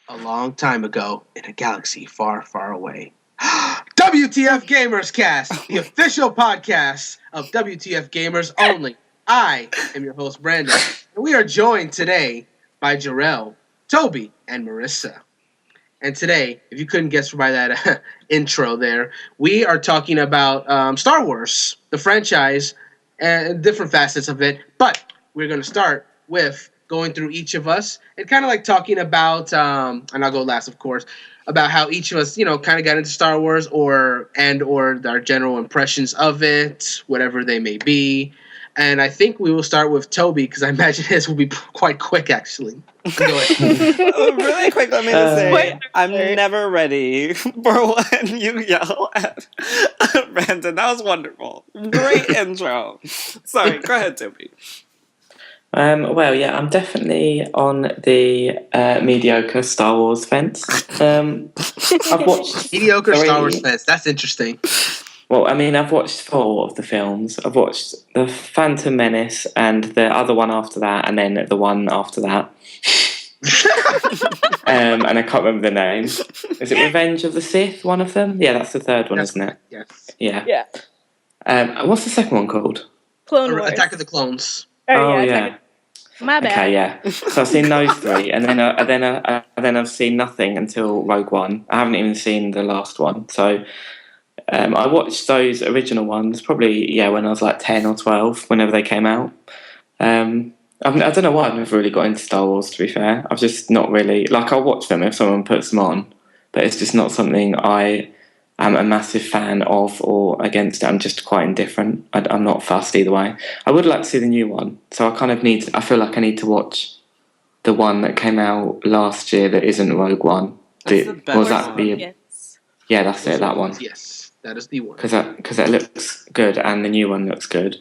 A long time ago in a galaxy far, far away. WTFGamersCast, the official podcast of WTFGamersOnly. I am your host, Brandon, and we are joined today by Jerel, Toby, and Marissa. And today, if you couldn't guess by that intro there, we are talking about Star Wars, the franchise, and different facets of it. But we're going to start with going through each of us and kind of like talking about, and I'll go last, of course, about how each of us, kind of got into Star Wars or our general impressions of it, whatever they may be. And I think we will start with Toby because I imagine his will be quite quick, actually. Go ahead. Really quick, let me just say, I'm never ready for when you yell at Brandon. That was wonderful. Great intro. Sorry, go ahead, Toby. I'm definitely on the mediocre Star Wars fence. I've watched mediocre Star Wars fence. That's interesting. Well, I mean, I've watched 4 of the films. I've watched The Phantom Menace and the other one after that, and then the one after that. And I can't remember the name. Is it Revenge of the Sith? One of them? Yeah, that's the third one, isn't it? Yes. Yeah. What's the second one called? Clone Wars. Attack of the Clones. Oh yeah. My bad. Okay, yeah. So I've seen those 3, and then I've seen nothing until Rogue One. I haven't even seen the last one. So I watched those original ones probably when I was like 10 or 12, whenever they came out. I don't know why I've never really got into Star Wars. To be fair, I've just not really I'll watch them if someone puts them on, but it's just not something I am a massive fan of or against it. I'm just quite indifferent. I'm not fussed either way. I would like to see the new one, so I feel like I need to watch the one that came out last year that isn't Rogue One. Was that the? Yes. Yeah, that's it. That one. Yes, that is the one. Because it looks good and the new one looks good.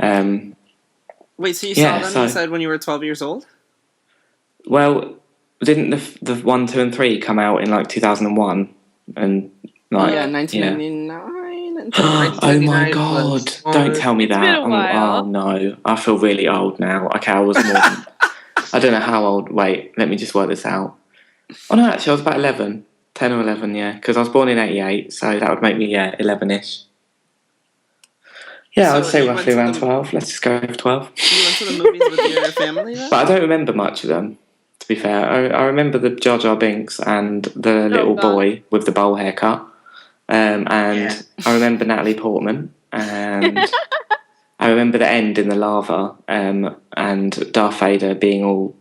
Wait, so you saw them? You said when you were 12 years old? Well, didn't the 1, 2, and 3 come out in 2001 and? 1999. Oh my god! Don't tell me that. Oh no, I feel really old now. Okay, I was more than... I don't know how old. Wait, let me just work this out. Oh no, actually I was about 11. 10 or 11, yeah. Because I was born in 88, so that would make me, 11-ish. Yeah, so I'd say roughly around 12. Let's just go with 12. You went to the movies with your family then? But I don't remember much of them, to be fair. I remember the Jar Jar Binks and the little boy with the bowl haircut. I remember Natalie Portman, and I remember the end in the lava, and Darth Vader being all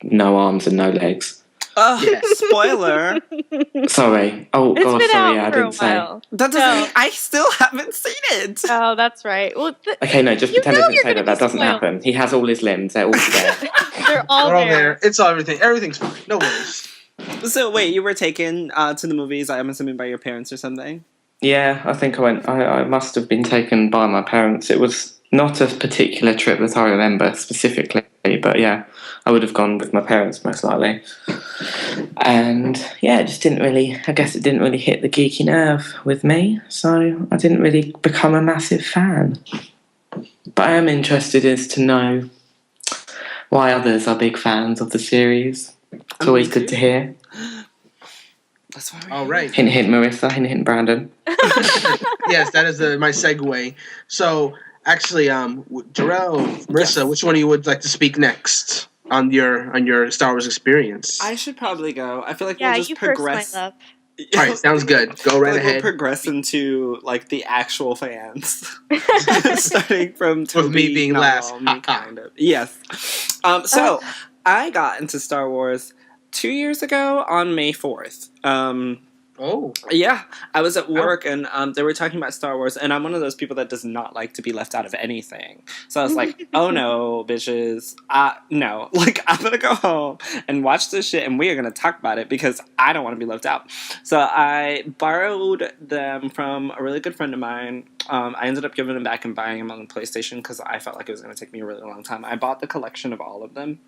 no arms and no legs. Spoiler. Sorry. Oh god, sorry, I didn't say. That doesn't mean I still haven't seen it. Oh, that's right. Well, okay, no, just pretend I didn't say that. That doesn't happen. He has all his limbs. They're all there. They're all there. It's all everything. Everything's fine. No worries. So wait, you were taken to the movies, I'm assuming by your parents or something? Yeah, I think I went. I must have been taken by my parents. It was not a particular trip that I remember specifically, but yeah, I would have gone with my parents most likely. And yeah, it just didn't really, I guess it didn't really hit the geeky nerve with me, so I didn't really become a massive fan. But I am interested as to know why others are big fans of the series. It's always good to hear. That's why all right. Hint, hint, Marissa. Hint, hint, Brandon. Yes, that is my segue. So, actually, Jerel, Marissa, which one of you would like to speak next on your Star Wars experience? I should probably go. I feel like we'll just progress. First, my love. All right, sounds good. Go right ahead. We'll progress into the actual fans, starting from Toby, with me being last. Kind of. Yes. So I got into Star Wars 2 years ago on May 4th. Oh. Yeah, I was at work and they were talking about Star Wars, and I'm one of those people that does not like to be left out of anything. So I was like, oh no, bitches. No. I'm going to go home and watch this shit, and we are going to talk about it because I don't want to be left out. So I borrowed them from a really good friend of mine. I ended up giving them back and buying them on the PlayStation because I felt like it was going to take me a really long time. I bought the collection of all of them.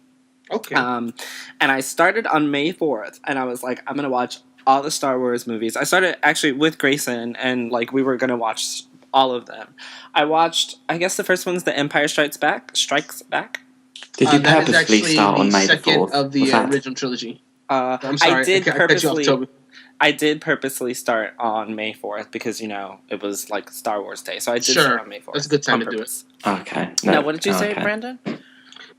Okay. And I started on May 4th, and I was like, I'm going to watch all the Star Wars movies. I started actually with Grayson, and we were going to watch all of them. I watched, I guess the first one's The Empire Strikes Back. Did you purposely start on May the 4th? Of the original trilogy. I'm sorry. I did purposely start on May 4th because, it was like Star Wars Day. So I did start on May 4th. That's a good time to do it. Okay. Now, what did you say, Brandon?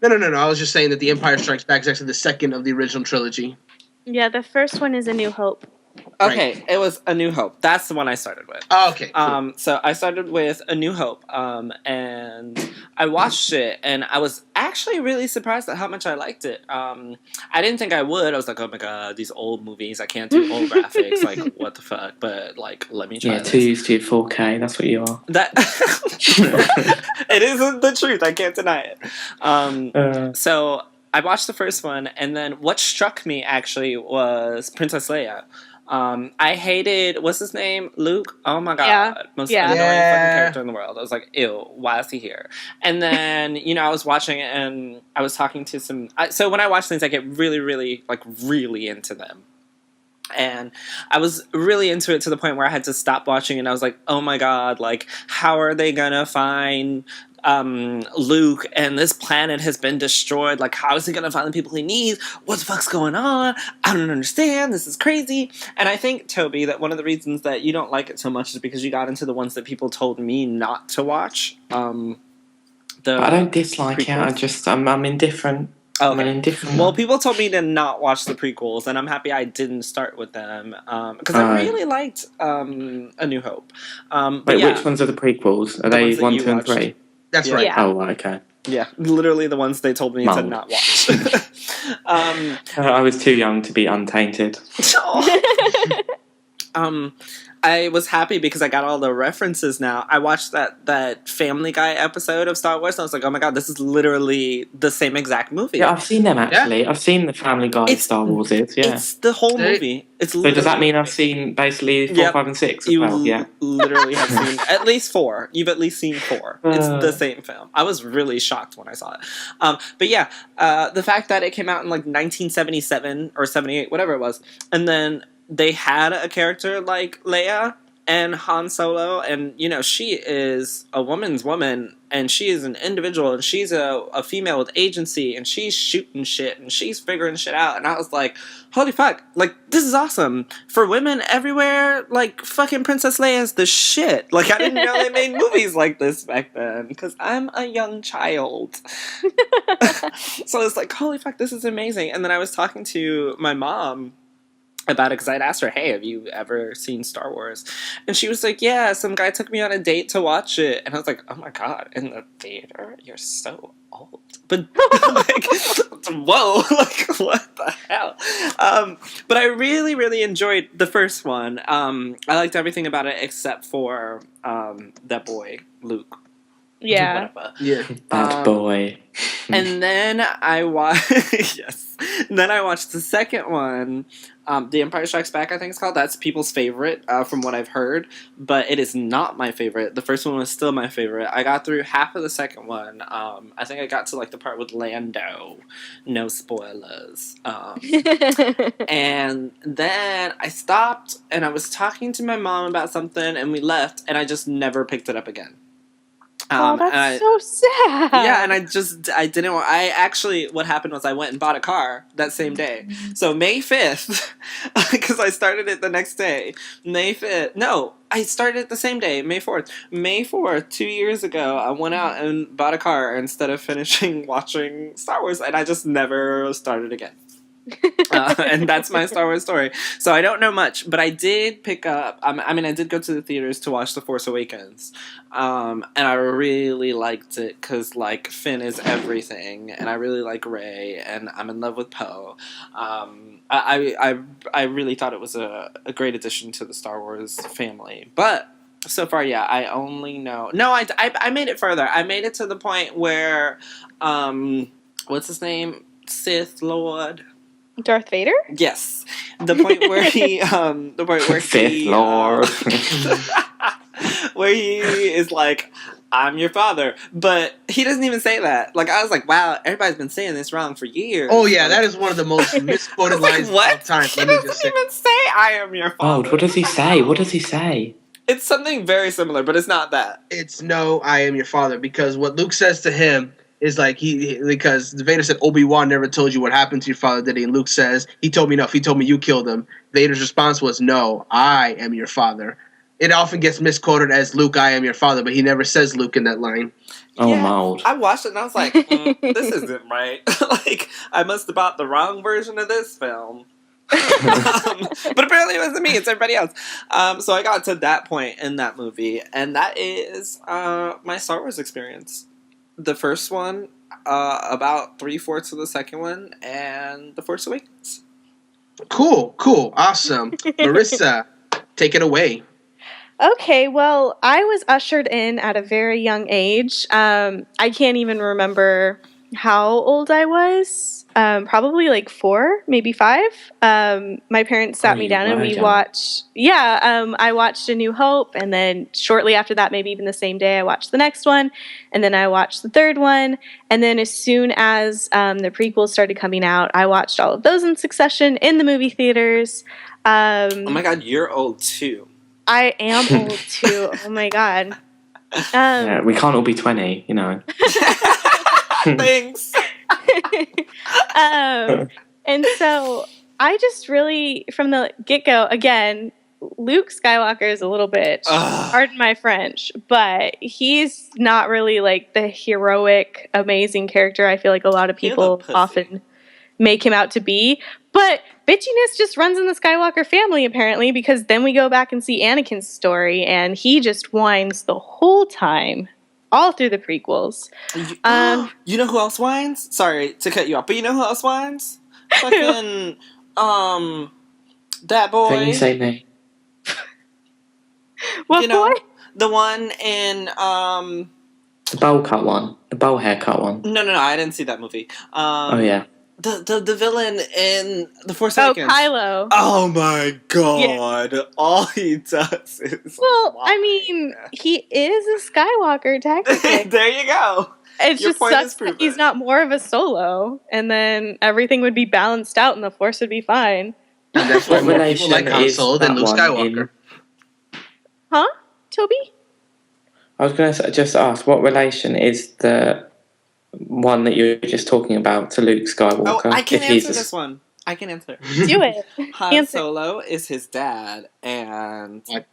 No. I was just saying that The Empire Strikes Back is actually the second of the original trilogy. Yeah, the first one is A New Hope. Okay, Right. it was A New Hope. That's the one I started with. Oh, okay. Cool. So I started with A New Hope, and I watched it, and I was actually really surprised at how much I liked it. I didn't think I would. I was like, oh my god, these old movies, I can't do old graphics, like, what the fuck? But, like, let me try this. Too used to 4K, that's what you are. It isn't the truth, I can't deny it. So I watched the first one, and then what struck me, actually, was Princess Leia. I hated, what's his name? Luke? Oh my god. Most annoying fucking character in the world. I was like, ew, why is he here? And then, I was watching it and I was talking to so when I watch things, I get really, really, really into them. And I was really into it to the point where I had to stop watching and I was like, oh my god, how are they gonna find Luke, and this planet has been destroyed. How is he gonna find the people he needs? What the fuck's going on? I don't understand. This is crazy. And I think, Toby, that one of the reasons that you don't like it so much is because you got into the ones that people told me not to watch. I don't dislike it. I'm indifferent. Oh, I'm indifferent. Well, people told me to not watch the prequels, and I'm happy I didn't start with them because I really liked A New Hope. Wait, which ones are the prequels? Are they 1, 2, and 3? That's right. Yeah. Oh, okay. Yeah, literally the ones they told me to not watch. I was too young to be untainted. I was happy because I got all the references now. I watched that Family Guy episode of Star Wars, and I was like, oh my god, this is literally the same exact movie. Yeah, I've seen them, actually. Yeah. I've seen the Family Guy Star Wars is, yeah. It's the whole movie. So does that mean I've seen basically 4, 5, and 6 as well? Yeah. Literally have seen at least 4. You've at least seen 4. It's the same film. I was really shocked when I saw it. But yeah, the fact that it came out in 1977 or 78, whatever it was, and then they had a character like Leia and Han Solo, and she is a woman's woman, and she is an individual, and she's a female with agency, and she's shooting shit, and she's figuring shit out, and I was like, holy fuck, this is awesome. For women everywhere, fucking Princess Leia's the shit. I didn't know they made movies like this back then, because I'm a young child. So it's like, holy fuck, this is amazing. And then I was talking to my mom about it because I'd asked her, hey, have you ever seen Star Wars? And she was like, yeah, some guy took me on a date to watch it. And I was like, oh my god, in the theater? You're so old. But whoa, what the hell? But I really, really enjoyed the first one. I liked everything about it except for that boy, Luke. Yeah. That boy. And then I watched Then I watched the second one, The Empire Strikes Back, I think it's called. That's people's favorite, from what I've heard. But it is not my favorite. The first one was still my favorite. I got through half of the second one. I think I got to the part with Lando. No spoilers. And then I stopped, and I was talking to my mom about something, and we left, and I just never picked it up again. That's so sad. Yeah, and I didn't want... what happened was I went and bought a car that same day. So May 5th, because I started it the next day. May 5th... No, I started it the same day, May 4th. May 4th, 2 years ago, I went out and bought a car instead of finishing watching Star Wars, and I just never started again. And that's my Star Wars story. So I don't know much, but I did pick up... I did go to the theaters to watch The Force Awakens. And I really liked it because, Finn is everything, and I really like Rey, and I'm in love with Poe. I really thought it was a great addition to the Star Wars family. But so far, yeah, I only know... No, I made it further. I made it to the point where... what's his name? Sith Lord... Darth Vader? Yes. The point where he, Fifth Lord. Where he is like, I'm your father. But he doesn't even say that. I was like, wow, everybody's been saying this wrong for years. Oh, yeah, that is one of the most misquoted lines of all time. He doesn't even say, I am your father. Oh, what does he say? What does he say? It's something very similar, but it's not that. It's no, I am your father. Because what Luke says to him is like because Vader said Obi-Wan never told you what happened to your father, did he? And Luke says he told me no. He told me you killed him. Vader's response was, "No, I am your father." It often gets misquoted as Luke, I am your father, but he never says Luke in that line. Oh, Yeah, mild. I watched it and I was like, this isn't right. Like, I must have bought the wrong version of this film. But apparently it wasn't me, it's everybody else. So I got to that point in that movie, and that is my Star Wars experience. The first one, about 3/4 of the second one, and The Force Awakens. Cool, awesome. Marissa, take it away. Okay, well, I was ushered in at a very young age. I can't even remember how old I was. Probably like 4, maybe 5. My parents sat me down and we watched. Yeah, I watched A New Hope, and then shortly after that, maybe even the same day, I watched the next one, and then I watched the third one, and then as soon as the prequels started coming out, I watched all of those in succession in the movie theaters. Oh my god, you're old too. I am old too. Oh my god. Yeah, we can't all be 20, you know. Thanks. And so I just really, from the get-go, again, Luke Skywalker is a little bitch. Pardon my French, but he's not really like the heroic, amazing character I feel like a lot of people often make him out to be. But bitchiness just runs in the Skywalker family, apparently, because then we go back and see Anakin's story, and he just whines the whole time, all through the prequels. You know who else whines? Sorry to cut you off, but you know who else whines? Fucking, that boy. Can you say me? What boy? The one in, The bowl cut one. The bowl haircut one. No, I didn't see that movie. Oh, yeah. The villain in The Force Awakens. Oh, Kylo. Oh my god. Yeah. All he does is I mean, he is a Skywalker, technically. There you go. It just sucks that he's not more of a Solo, and then everything would be balanced out and the Force would be fine. And that's why more people like Han Solo than Luke Skywalker. Huh? Toby? I was going to just ask, what relation is the one that you were just talking about to Luke Skywalker? Oh, I can answer this one. I can answer. Do it. Han Solo is his dad, and... What?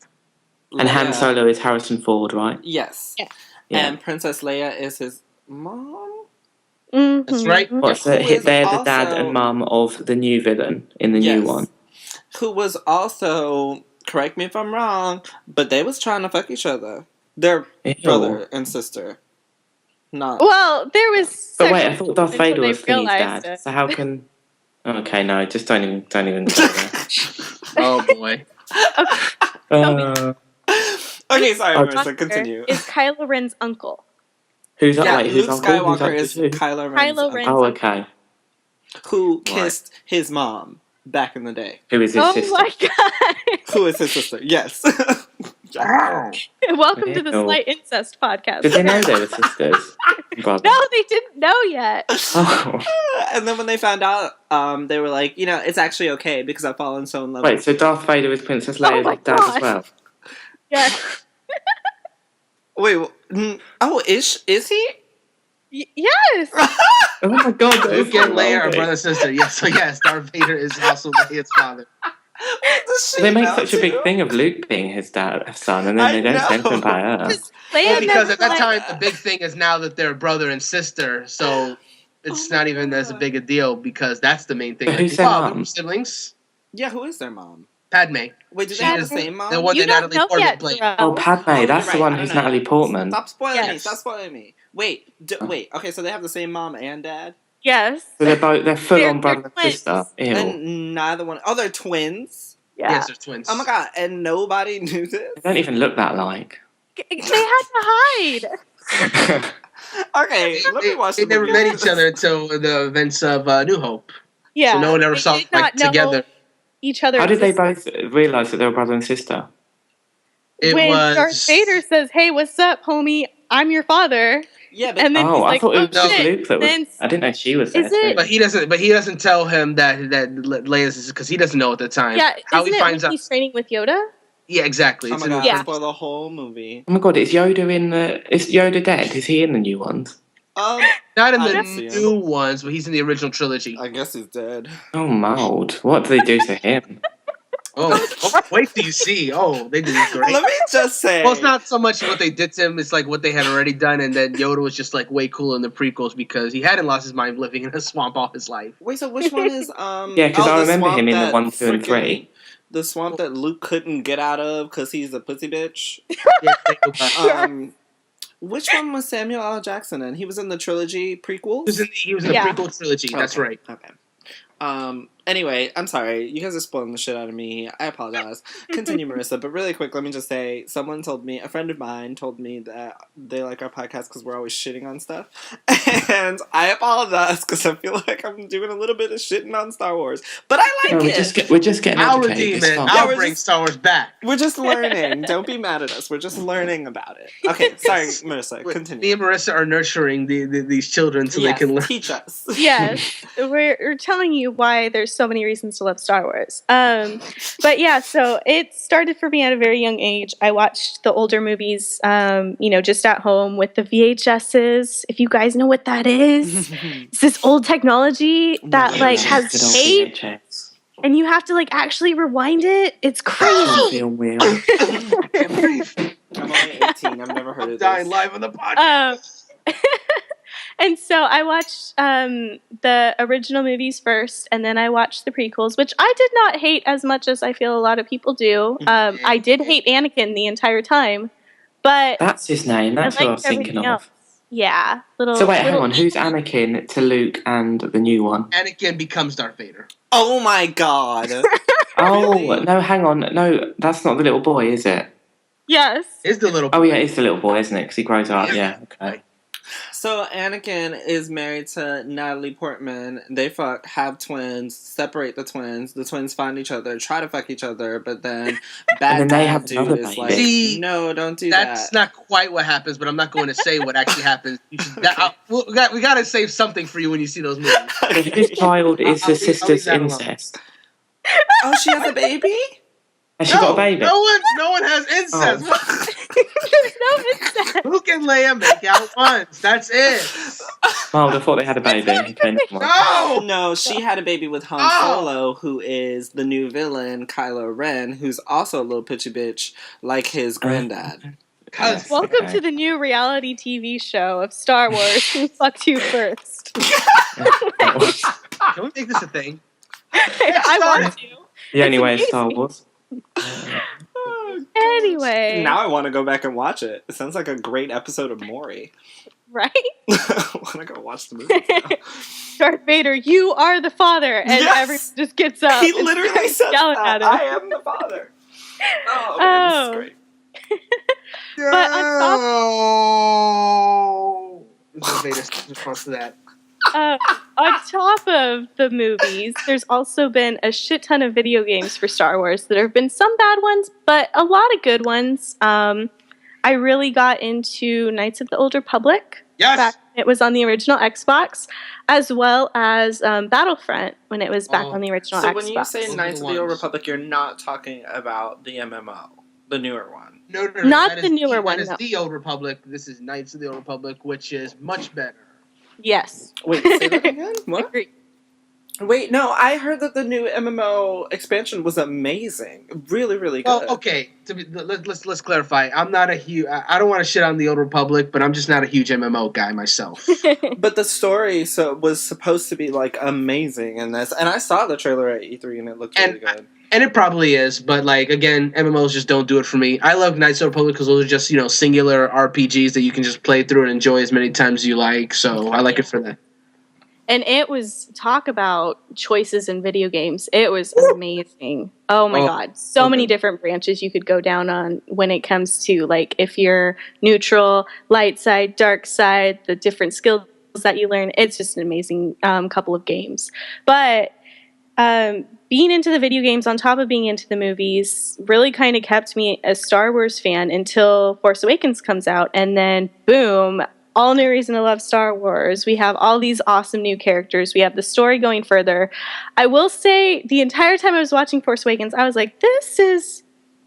And Han Solo is Harrison Ford, right? Yes. Yeah. And Princess Leia is his mom? Mm-hmm. That's right. What's they're the dad and mum of the new villain in the new one. Who was also, correct me if I'm wrong, but they was trying to fuck each other. Their brother and sister. Not. Well, there was. But wait, I thought Darth Vader was Finney's dad. So how can? Okay, no, just don't even go there. Oh boy. Okay, sorry, Marissa, continue. Is Kylo Ren's uncle? Who's that? Luke Skywalker is Kylo Ren's uncle. Oh, okay. Who kissed his mom back in the day? Who is his sister? Oh my god. Who is his sister? Yes. Welcome to the Slight Incest Podcast. Did they know they were sisters? No, they didn't know yet. Oh. And then when they found out, they were like, it's actually okay because I've fallen so in love with. Wait, so Darth Vader is Princess Leia's dad as well? Yes. Wait, is he? Yes. Oh my god. Luke and Leia are brother and sister. Yes, so yes, Darth Vader is also Leia's father. They make such a big thing of Luke being his son, and then they don't say anything about her. Well, because at that time, the big thing is now that they're brother and sister, so it's not even as big a deal because that's the main thing. Who's their mom? Siblings? Yeah, who is their mom? Padme. Wait, did they have the same mom? The one that Natalie Portman played. Oh, Padme, that's the one who's Natalie Portman. Stop spoiling me. Wait, okay, so they have the same mom and dad? Yes. So they're full-on brother and sister. Ew. And neither one... Oh, they're twins? Yeah. Yes, they're twins. Oh my god, and nobody knew this? They don't even look that alike. They had to hide. Okay, let me watch They never met each other until the events of New Hope. Yeah. So no one ever saw them together. Each other. How did they both realise that they were brother and sister? When Darth Vader says, "Hey, what's up, homie? I'm your father." Yeah, but and then he's like, I thought it was shit. Luke that was. I didn't know she was there. But he doesn't tell him that Leia's because he doesn't know at the time. Yeah, how he finds out. He's training with Yoda. Yeah, exactly. Oh my god, spoil the whole movie. Oh my god, is Yoda dead? Is he in the new ones? Not in I the didn't see him. new ones, but he's in the original trilogy. I guess he's dead. Oh, Mold. What do they do to him? Wait till you see. Oh, they did this great. Let me just say. Well, it's not so much what they did to him, it's like what they had already done, and then Yoda was just like way cooler in the prequels because he hadn't lost his mind living in a swamp all his life. Wait, so which one is Yeah, because I the remember swamp him in the that 1, 2, and 3. freaking- The swamp that Luke couldn't get out of because he's a pussy bitch. Yeah, Which one was Samuel L. Jackson in? He was in the trilogy prequels? he was in the prequel trilogy, that's Okay, right. Okay. Anyway, I'm sorry. You guys are spoiling the shit out of me. I apologize. Continue, Marissa. But really quick, let me just say, a friend of mine told me that they like our podcast because we're always shitting on stuff. And I apologize because I feel like I'm doing a little bit of shitting on Star Wars. But I like it. We're just getting I'll educated. redeem It's it. fine. I'll we're bring just- Star Wars back. We're just learning. Don't be mad at us. We're just learning about it. Okay, sorry, Marissa. Me Continue. and Marissa are nurturing these children so they can learn. Teach us. Yes, we're telling you why there's so many reasons to love Star Wars. But yeah, so it started for me at a very young age. I watched the older movies, just at home with the VHSs. If you guys know what that is, it's this old technology that like has Good old tape, VHS. and you have to like actually rewind it. It's crazy. Feel weird. I'm I'm only 18. I've never heard of dying this. live on the podcast. And so I watched the original movies first, and then I watched the prequels, which I did not hate as much as I feel a lot of people do. I did hate Anakin the entire time, but That's his name. That's what I was liked thinking everything of. else. Yeah, So wait, hang on. Who's Anakin to Luke and the new one? Anakin becomes Darth Vader. Oh my god. Oh, Really? no, hang on. No, that's not the little boy, is it? Yes. Is the little Oh, yeah, it's the little boy, isn't it? Because he grows up. Yeah, okay. So Anakin is married to Natalie Portman. They fuck, have twins, separate the twins find each other, try to fuck each other, but then bad And then they guy have dude another is baby. like, See, no, don't do That's that. not quite what happens, but I'm not going to say what actually happens. We got to save something for you when you see those movies. So his child is I'll the leave sister's that alone. incest. Oh, she has a baby? Has she got a baby? No one has incest. There's no incest. Luke and Leia make out once. That's it. Oh, I thought they had a baby. Okay, never mind. No. No, she had a baby with Han Solo, who is the new villain, Kylo Ren, who's also a little pitchy bitch like his granddad. Yes, Welcome okay. to the new reality TV show of Star Wars. Who fucked you first? Can we make this a thing? I want to. The only It's way is Star amazing. Wars. Anyway, Now I want to go back and watch it. It sounds like a great episode of Maury. right? I want to go watch the movie now. Darth Vader, you are the father, and Yes! everyone just gets up. He and literally starts said yelling that. at him. I am the father. Oh, man, this is great. But on top- No. Darth Vader's response to that. On top of the movies, there's also been a shit ton of video games for Star Wars. There have been some bad ones, but a lot of good ones. I really got into Knights of the Old Republic. Yes. Back when it was on the original Xbox, as well as Battlefront when it was back Oh. on the original So Xbox. when you say Those are Knights the of the Old ones. Republic, you're not talking about the MMO, the newer one. No. Not that the is newer one, That is no. the Old Republic. This is Knights of the Old Republic, which is much better. Yes. Wait, say that again? What? Agreed. Wait, no, I heard that the new MMO expansion was amazing. Really, really good. Well, okay. Let's clarify. I'm not a huge. I don't want to shit on the Old Republic, but I'm just not a huge MMO guy myself. But the story was supposed to be like amazing in this, and I saw the trailer at E3 and it looked really good. And it probably is, but like again, MMOs just don't do it for me. I love Knights of the Republic because those are just singular RPGs that you can just play through and enjoy as many times as you like. So I like it for that. And it was talk about choices in video games. It was amazing. Oh my God. So many different branches you could go down on when it comes to like if you're neutral, light side, dark side, the different skills that you learn. It's just an amazing couple of games. But being into the video games on top of being into the movies really kind of kept me a Star Wars fan until Force Awakens comes out. And then boom, all new reason to love Star Wars. We have all these awesome new characters. We have the story going further. I will say the entire time I was watching Force Awakens, I was like, this is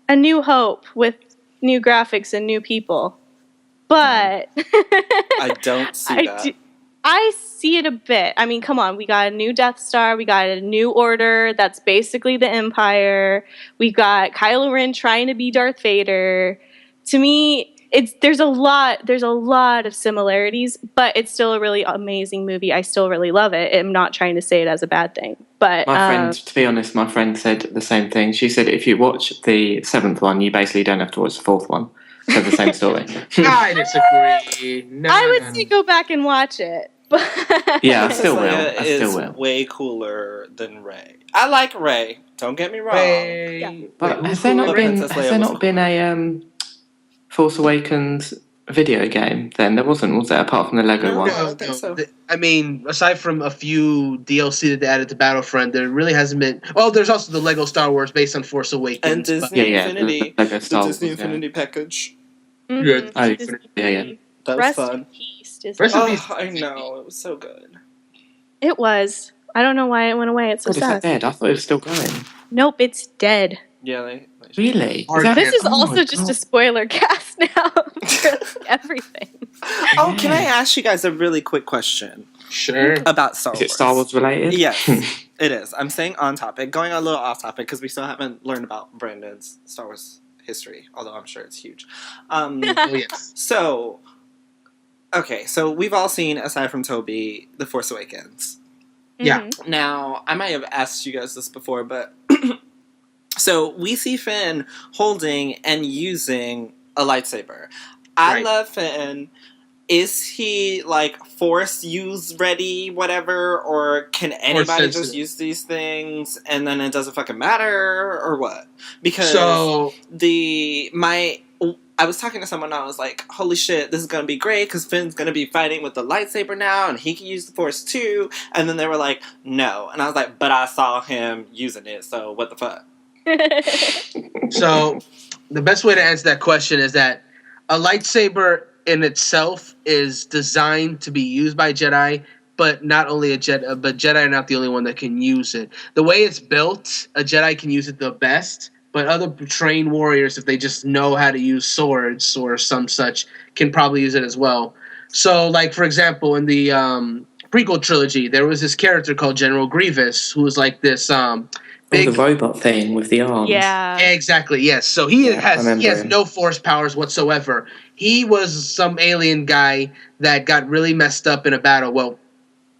a new hope with new graphics and new people. But I don't see that. I see it a bit. I mean, come on. We got a new Death Star. We got a new Order. That's basically the Empire. We've got Kylo Ren trying to be Darth Vader. To me, there's a lot of similarities, but it's still a really amazing movie. I still really love it. I'm not trying to say it as a bad thing. But my friend, to be honest, my friend said the same thing. She said if you watch the 7th one, you basically don't have to watch the 4th one. It's the same story. I disagree. No, I would say go back and watch it. Yeah, I still will. Leia I still is will. way cooler than Rey. I like Rey. Don't get me wrong. Hey, But wait, has there not Princess Leia was been a Force Awakens video game? Then there wasn't, was there? Apart from the Lego No, one. I don't think so. I mean, aside from a few DLC that they added to Battlefront, there really hasn't been. Well, there's also the Lego Star Wars based on Force Awakens. And Disney Yeah, Infinity. Lego The Star Disney Wars, yeah. Infinity package. Mhm. Oh, Disney. yeah. That was Rest fun. in peace, Disney. Rest in Oh, peace. I know. It was so good. It was. I don't know why it went away. It's so What, is that sad. dead? I thought it was still going. Nope, it's dead. Yeah, they Really? Hard that- This is oh my also just God. a spoiler cast now for everything. Oh, can I ask you guys a really quick question Sure. about Star Is Wars? it Star Wars related? Yes, it is. I'm staying on topic, going a little off topic because we still haven't learned about Brandon's Star Wars history, although I'm sure it's huge. Oh, yes. So, okay, so we've all seen, aside from Toby, The Force Awakens. Yeah. Mhm. Now, I might have asked you guys this before, but so we see Finn holding and using a lightsaber. I Right. love Finn. Is he like Force use ready, whatever, or can anybody just sensitive. use these things and then it doesn't fucking matter, or what? Because So, I was talking to someone and I was like, holy shit, this is going to be great because Finn's going to be fighting with the lightsaber now and he can use the Force too. And then they were like, no. And I was like, but I saw him using it, so what the fuck? so the best way to answer that question is that a lightsaber in itself is designed to be used by Jedi, but not only but Jedi are not the only one that can use it. The way it's built, a Jedi can use it the best, but other trained warriors, if they just know how to use swords or some such, can probably use it as well. So, like, for example, in the prequel trilogy, there was this character called General Grievous, who was like this big... the robot thing with the arms. Yeah. Exactly, yes. So he Yeah, I has remember him. no force powers whatsoever. He was some alien guy that got really messed up in a battle.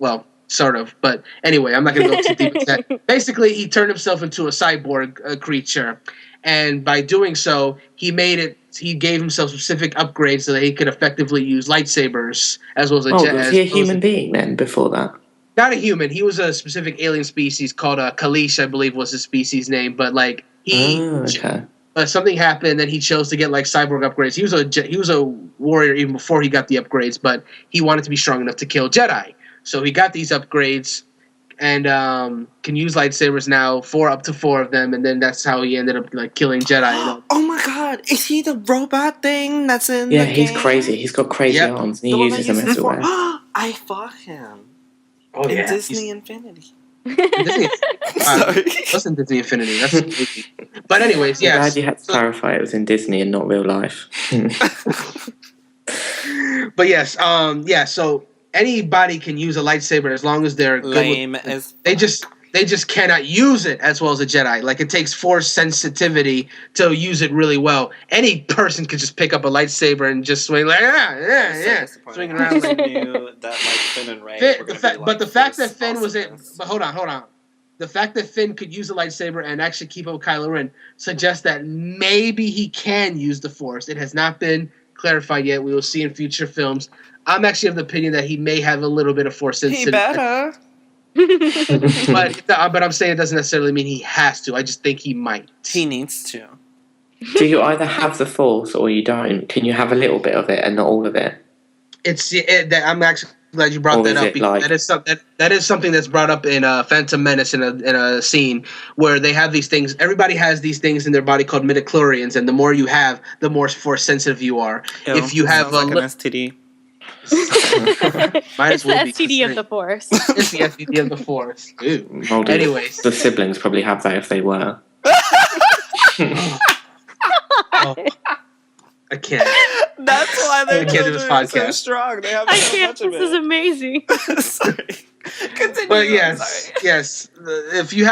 Well, sort of. But anyway, I'm not going to go too deep into that. Basically, he turned himself into a cyborg creature. And by doing so, he gave himself specific upgrades so that he could effectively use lightsabers as well as Was he a human being then before that? Not a human. He was a specific alien species called Kalish, I believe was his species name. But like Okay. something happened, and he chose to get like cyborg upgrades. He was a warrior even before he got the upgrades, but he wanted to be strong enough to kill Jedi. So he got these upgrades and can use lightsabers now, up to four of them, and then that's how he ended up like killing Jedi. You know? Oh my god, is he the robot thing that's in Yeah, the he's game? crazy. He's got crazy Yep. arms, and The he one that uses them uses everywhere. I fought him Oh in yeah, Disney Infinity. Disney. Sorry. Wasn't Disney Infinity? That's crazy. But anyways, I'm yes. glad you had to clarify it was in Disney and not real life. But yes, yeah. So anybody can use a lightsaber as long as they're good Lame with, as they just cannot use it as well as a Jedi. Like, it takes force sensitivity to use it really well. Any person could just pick up a lightsaber and just swing like swing around. I Like, knew that like Finn and Rey were gonna be, like, the fact that Force Finn was in, awesomeness. but hold on. The fact that Finn could use a lightsaber and actually keep up with Kylo Ren suggests that maybe he can use the Force. It has not been clarified yet. We will see in future films. I'm actually of the opinion that he may have a little bit of Force He sensitivity. better. But I'm saying it doesn't necessarily mean he has to. I just think he might. He needs to. Do you either have the Force or you don't? Can you have a little bit of it and not all of it? I'm actually glad you brought Or that is up it because like- that is something that's brought up in Phantom Menace in a scene where they have these things. Everybody has these things in their body called midichlorians, and the more you have, the more force sensitive you are. Ew, If you have sounds like an STD. might It's as well the be STD of the Force. It's the STD of the Force. Ew. Well, Anyways. the siblings probably have that if they were. Oh. I can't. That's why their I can't do this children are so podcast. strong. They have I so can't. much of This is it. amazing. Sorry. Continue. But I'm yes, sorry. yes. If you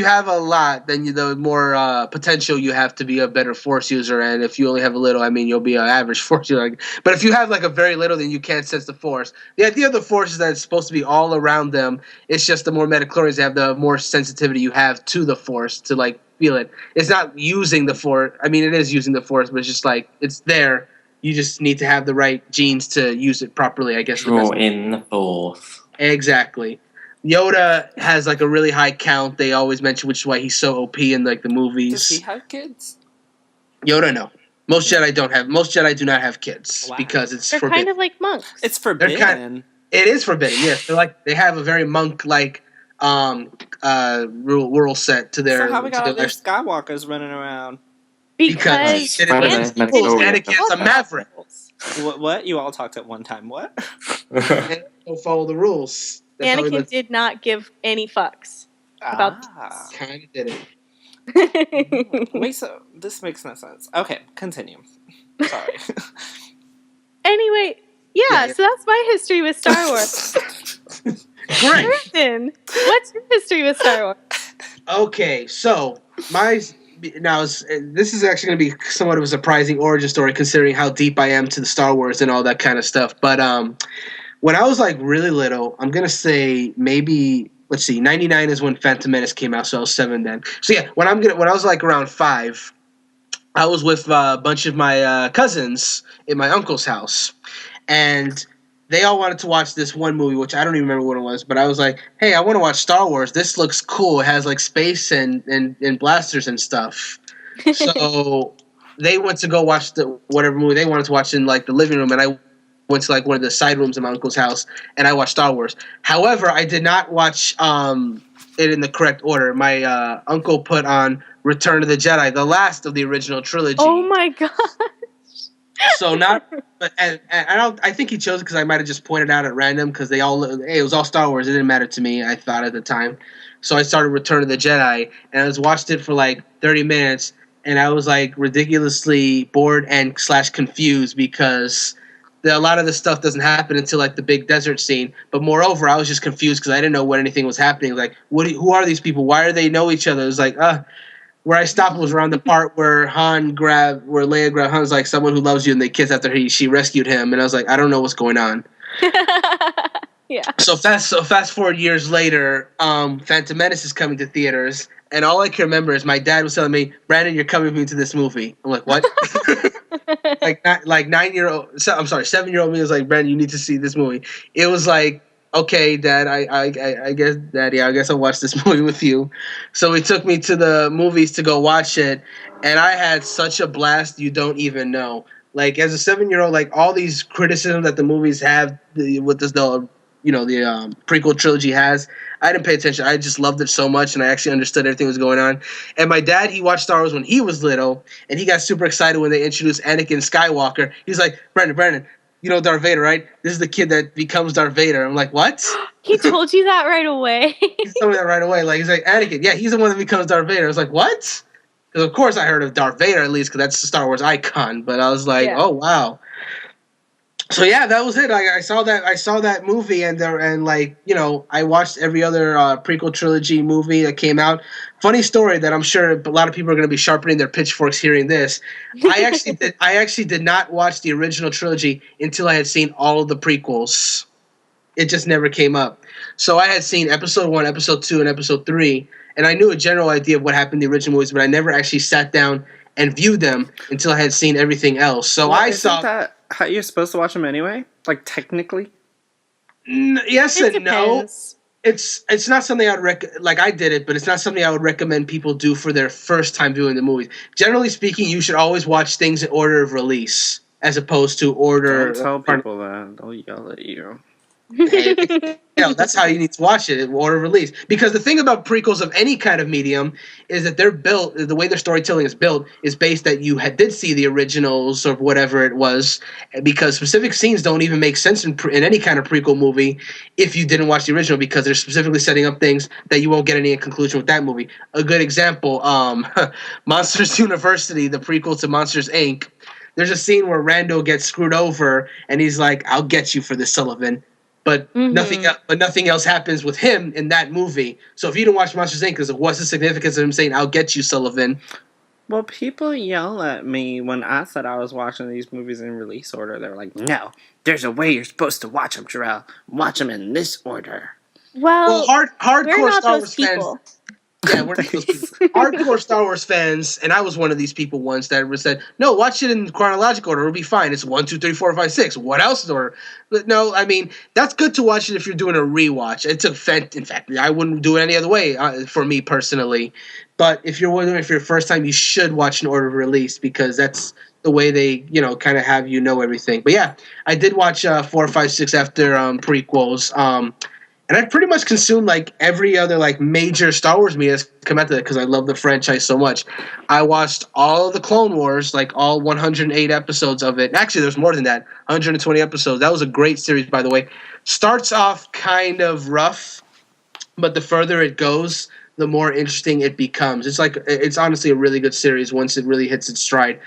have a lot, then the more potential you have to be a better force user. And if you only have a little, I mean, you'll be an average force user. But if you have like a very little, then you can't sense the force. The idea of the force is that it's supposed to be all around them. It's just the more metachlorians have, the more sensitivity you have to the force to like feel it. It's not using the force. I mean, it is using the force, but it's just like it's there. You just need to have the right genes to use it properly, I guess. Draw in the force. Exactly. Yoda has like a really high count. They always mention, which is why he's so OP in like the movies. Does he have kids? Yoda, no. Most Jedi don't have. Most Jedi do not have kids Wow. because it's They're forbidden. kind of like monks. It's forbidden. It is forbidden. Yes, they have a very monk like rule set to their. So how we got to all their these Skywalkers running around? because Anakin- Anakin's a maverick. What? You all talked at one time. What? Anakin will follow the rules. That's how he Anakin did not give any fucks about kind of did it. Wait, so this makes no sense. Okay, continue. Sorry. Anyway, Yeah. so that's my history with Star Wars. Great. Brandon, what's your history with Star Wars? Okay, so this is actually going to be somewhat of a surprising origin story considering how deep I am to the Star Wars and all that kind of stuff. But when I was like really little, I'm going to say maybe, let's see, 99 is when Phantom Menace came out, so I was 7 then. So yeah, when I was like around 5, I was with a bunch of my cousins in my uncle's house, and they all wanted to watch this one movie, which I don't even remember what it was, but I was like, hey, I want to watch Star Wars. This looks cool. It has like space and blasters and stuff. So they went to go watch whatever movie they wanted to watch in like the living room, and I went to like one of the side rooms in my uncle's house, and I watched Star Wars. However, I did not watch it in the correct order. My uncle put on Return of the Jedi, the last of the original trilogy. Oh my god. So I think he chose it because I might have just pointed out at random because it was all Star Wars. It didn't matter to me, I thought at the time. So I started Return of the Jedi, and I watched it for like 30 minutes, and I was like ridiculously bored and / confused because a lot of this stuff doesn't happen until like the big desert scene. But moreover, I was just confused because I didn't know when anything was happening. Like, who are these people? Why do they know each other? It was like, where I stopped was around the part where Leia grabbed Han's like someone who loves you, and they kiss after she rescued him, and I was like, I don't know what's going on. Yeah. So fast forward years later, Phantom Menace is coming to theaters, and all I can remember is my dad was telling me, Brandon, you're coming with me to this movie. I'm like, what? like 7-year-old me was like, Brandon, you need to see this movie. It was like, okay, Dad, I guess, Daddy, I guess I'll watch this movie with you. So he took me to the movies to go watch it, and I had such a blast you don't even know. Like, as a 7-year-old, like, all these criticisms that the movies have, the prequel trilogy has, I didn't pay attention. I just loved it so much, and I actually understood everything that was going on. And my dad, he watched Star Wars when he was little, and he got super excited when they introduced Anakin Skywalker. He's like, Brandon, you know Darth Vader, right? This is the kid that becomes Darth Vader. I'm like, what? He told you that right away. He told me that right away. Like, he's like, Anakin, yeah, he's the one that becomes Darth Vader. I was like, what? Because of course I heard of Darth Vader at least, because that's the Star Wars icon. But I was like, Yeah. Oh wow. So yeah, that was it. I saw that movie, and like, you know, I watched every other prequel trilogy movie that came out. Funny story that I'm sure a lot of people are going to be sharpening their pitchforks hearing this. I actually did not watch the original trilogy until I had seen all of the prequels. It just never came up. So I had seen Episode 1, Episode 2, and Episode 3, and I knew a general idea of what happened in the original movies, but I never actually sat down and viewed them until I had seen everything else. So Well, I saw. Isn't that how you're supposed to watch them anyway? Like, technically? Yes It and no. depends. It's not something I would like I did it, but it's not something I would recommend people do for their first time viewing the movies. Generally speaking, you should always watch things in order of release as opposed to order. Don't tell people that. They'll yell at you. That's how you need to watch it in order of release. Because the thing about prequels of any kind of medium is that they're built, the way their storytelling is built is based that you did see the originals or whatever it was, because specific scenes don't even make sense in any kind of prequel movie if you didn't watch the original, because they're specifically setting up things that you won't get any conclusion with that movie. A good example, Monsters University, the prequel to Monsters, Inc., there's a scene where Rando gets screwed over, and he's like, "I'll get you for this, Sullivan." But nothing else happens with him in that movie. So if you didn't watch Monsters Inc., what's the significance of him saying, "I'll get you, Sullivan"? Well, people yell at me when I said I was watching these movies in release order. They were like, "No, there's a way you're supposed to watch them, Jerel. Watch them in this order." Well, hardcore we're not Star those Wars people. fans. Yeah, we're not those people. Hardcore Star Wars fans, and I was one of these people once that said, "No, watch it in chronological order. It'll be fine. It's 1, 2, 3, 4, 5, 6. What else is order?" But no, I mean that's good to watch it if you're doing a rewatch. In fact, I wouldn't do it any other way for me personally. But if you're wondering if your first time, you should watch an order of release because that's the way they kind of have everything. But yeah, I did watch 4, 5, 6 after prequels. And I pretty much consumed like every other like major Star Wars movie that's come out to that because I love the franchise so much. I watched all of the Clone Wars, like all 108 episodes of it. Actually, there's more than that, 120 episodes. That was a great series, by the way. Starts off kind of rough, but the further it goes, the more interesting it becomes. It's honestly a really good series once it really hits its stride.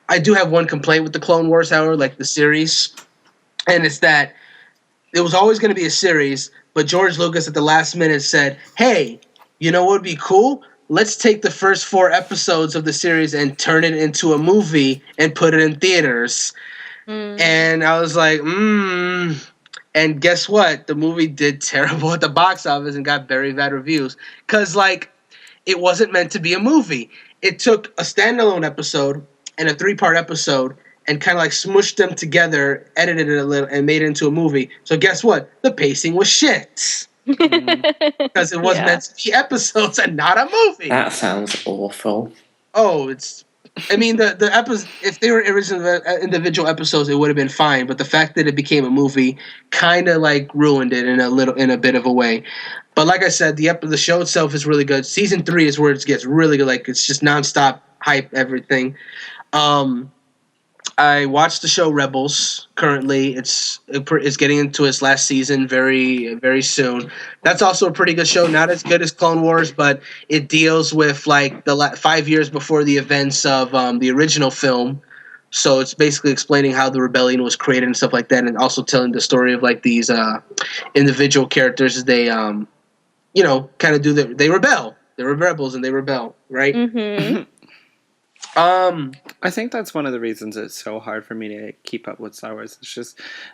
I do have one complaint with the Clone Wars, however, like the series, and it's that it was always going to be a series. But George Lucas at the last minute said, "Hey, you know what would be cool? Let's take the first 4 episodes of the series and turn it into a movie and put it in theaters." And I was like, And guess what? The movie did terrible at the box office and got very bad reviews. Because, it wasn't meant to be a movie. It took a standalone episode and a 3-part episode and kind of smushed them together, edited it a little, and made it into a movie. So guess what? The pacing was shit. Because it was meant to be episodes and not a movie. That sounds awful. Oh, the episodes, if they were original individual episodes, it would have been fine. But the fact that it became a movie kind of ruined it in a bit of a way. But like I said, the show itself is really good. Season 3 is where it gets really good. It's just nonstop hype, everything. I watched the show Rebels. Currently, it's getting into its last season very, very soon. That's also a pretty good show. Not as good as Clone Wars, but it deals with the 5 years before the events of the original film. So it's basically explaining how the rebellion was created and stuff like that, and also telling the story of these individual characters as they kind of they rebel. They were rebels and they rebel, right? Mm-hmm. I think that's one of the reasons it's so hard for me to keep up with Star Wars.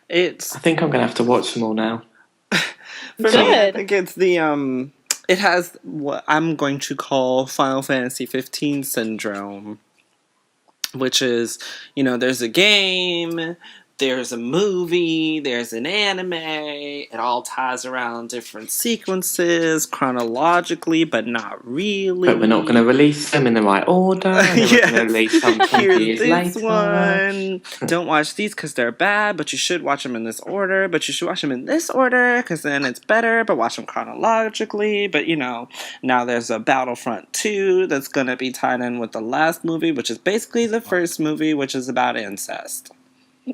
I think I'm gonna have to watch them all now. For me, I think it's it has what I'm going to call Final Fantasy 15 syndrome, which is, there's a game, there's a movie, there's an anime, it all ties around different sequences chronologically, but not really. But we're not going to release them in the right order. We're going to release some 20 years later. One. Don't watch these because they're bad, but you should watch them in this order, but you should watch them in this order because then it's better, but watch them chronologically. But, now there's a Battlefront 2 that's going to be tied in with the last movie, which is basically the first movie, which is about incest.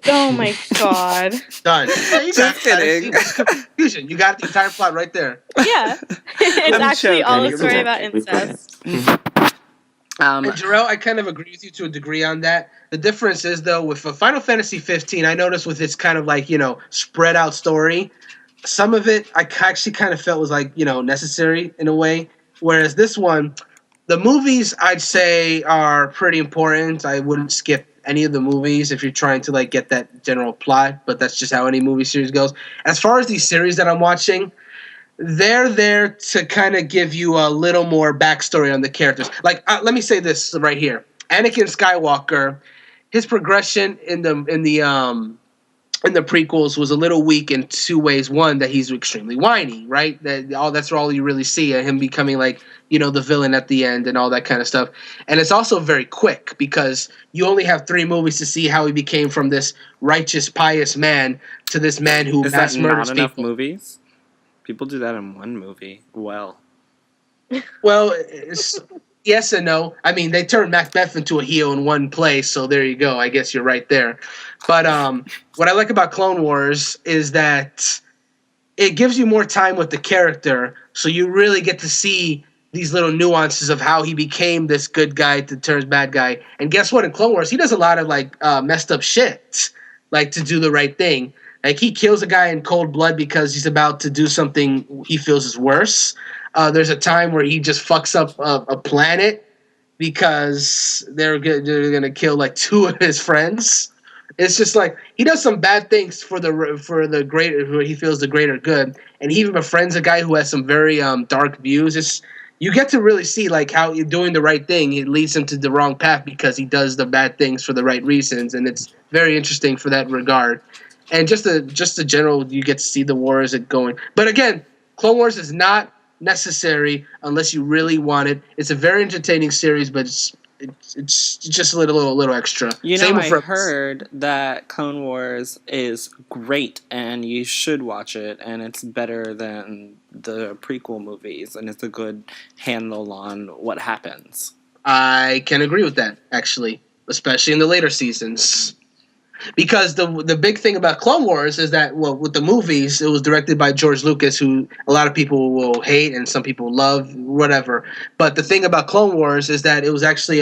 Oh my god. Done. Just kidding. Confusion. You got the entire plot right there. Yeah. It's actually all a story about incest. And Jerel, I kind of agree with you to a degree on that. The difference is, though, with Final Fantasy 15, I noticed with its kind of spread out story, some of it I actually kind of felt was necessary in a way. Whereas this one, the movies I'd say are pretty important. I wouldn't skip any of the movies if you're trying to get that general plot, but that's just how any movie series goes. As far as these series that I'm watching, they're there to kind of give you a little more backstory on the characters. Let me say this right here: Anakin Skywalker, his progression in the prequels was a little weak in 2 ways. One, that he's extremely whiny, right? That's all you really see, him becoming the villain at the end and all that kind of stuff. And it's also very quick because you only have 3 movies to see how he became from this righteous, pious man to this man who mass murders people. Enough movies? People do that in 1 movie. Well, yes and no. I mean, they turned Macbeth into a heel in 1 place, so there you go. I guess you're right there. But what I like about Clone Wars is that it gives you more time with the character, so you really get to see these little nuances of how he became this good guy to turn bad guy. And guess what? In Clone Wars, he does a lot of like messed up shit, like to do the right thing. Like he kills a guy in cold blood because he's about to do something he feels is worse. There's a time where he just fucks up a planet because they're gonna kill like 2 of his friends. It's just like he does some bad things for the greater, who he feels the greater good, and he even befriends a guy who has some very dark views. You get to really see like how doing the right thing, it leads him to the wrong path because he does the bad things for the right reasons, and it's very interesting for that regard. And just the general, you get to see the war as it going. But again, Clone Wars is not necessary unless you really want it. It's a very entertaining series, but it's just a little extra. You know, I heard that Clone Wars is great, and you should watch it, and it's better than the prequel movies, and it's a good handle on what happens. I can agree with that, actually, especially in the later seasons. Because the big thing about Clone Wars is that, well, with the movies, it was directed by George Lucas, who a lot of people will hate and some people love, whatever. But the thing about Clone Wars is that it was actually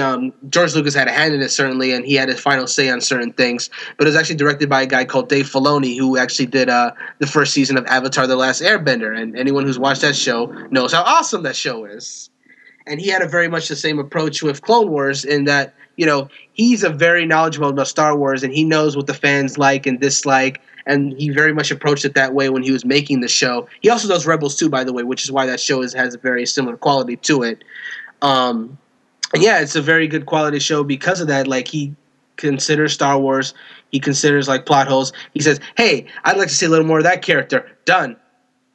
George Lucas had a hand in it, certainly, and he had his final say on certain things. But it was actually directed by a guy called Dave Filoni, who actually did the first season of Avatar: The Last Airbender. And anyone who's watched that show knows how awesome that show is. And he had a very much the same approach with Clone Wars in that, you know, he's a very knowledgeable about Star Wars, and he knows what the fans like and dislike, and he very much approached it that way when he was making the show. He also does Rebels too, by the way, which is why that show has a very similar quality to it. And yeah, it's a very good quality show because of that. Like, he considers Star Wars, he considers like plot holes. He says, hey, I'd like to see a little more of that character. Done.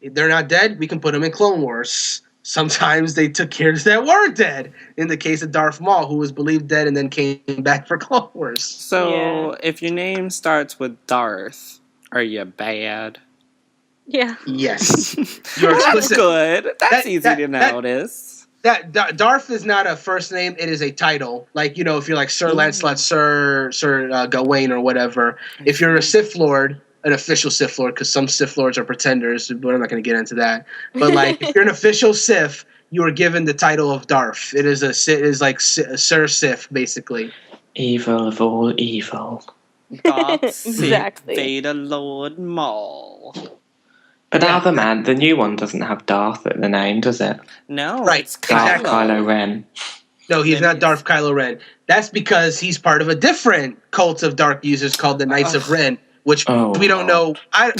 If they're not dead, we can put them in Clone Wars. Sometimes they took characters that weren't dead. In the case of Darth Maul, who was believed dead and then came back for Clone Wars. So, if your name starts with Darth, are you bad? Yeah. Yes. You're That's good. That's easy to notice. Darth is not a first name; it is a title. Like, you know, if you're like Sir Lancelot, Sir Gawain, or whatever. If you're a Sith Lord, an official Sith Lord, because some Sith Lords are pretenders, but I'm not going to get into that. But like, if you're an official Sith, you are given the title of Darth. It is like Sir Sith, basically. Evil of all evil. Darth Exactly. Vader Lord Maul. But the new one doesn't have Darth at the name, does it? No, right? It's Darth Kylo Ren. No, he's not Darth Kylo Ren. That's because he's part of a different cult of dark users called the Knights of Ren. Which we don't know. I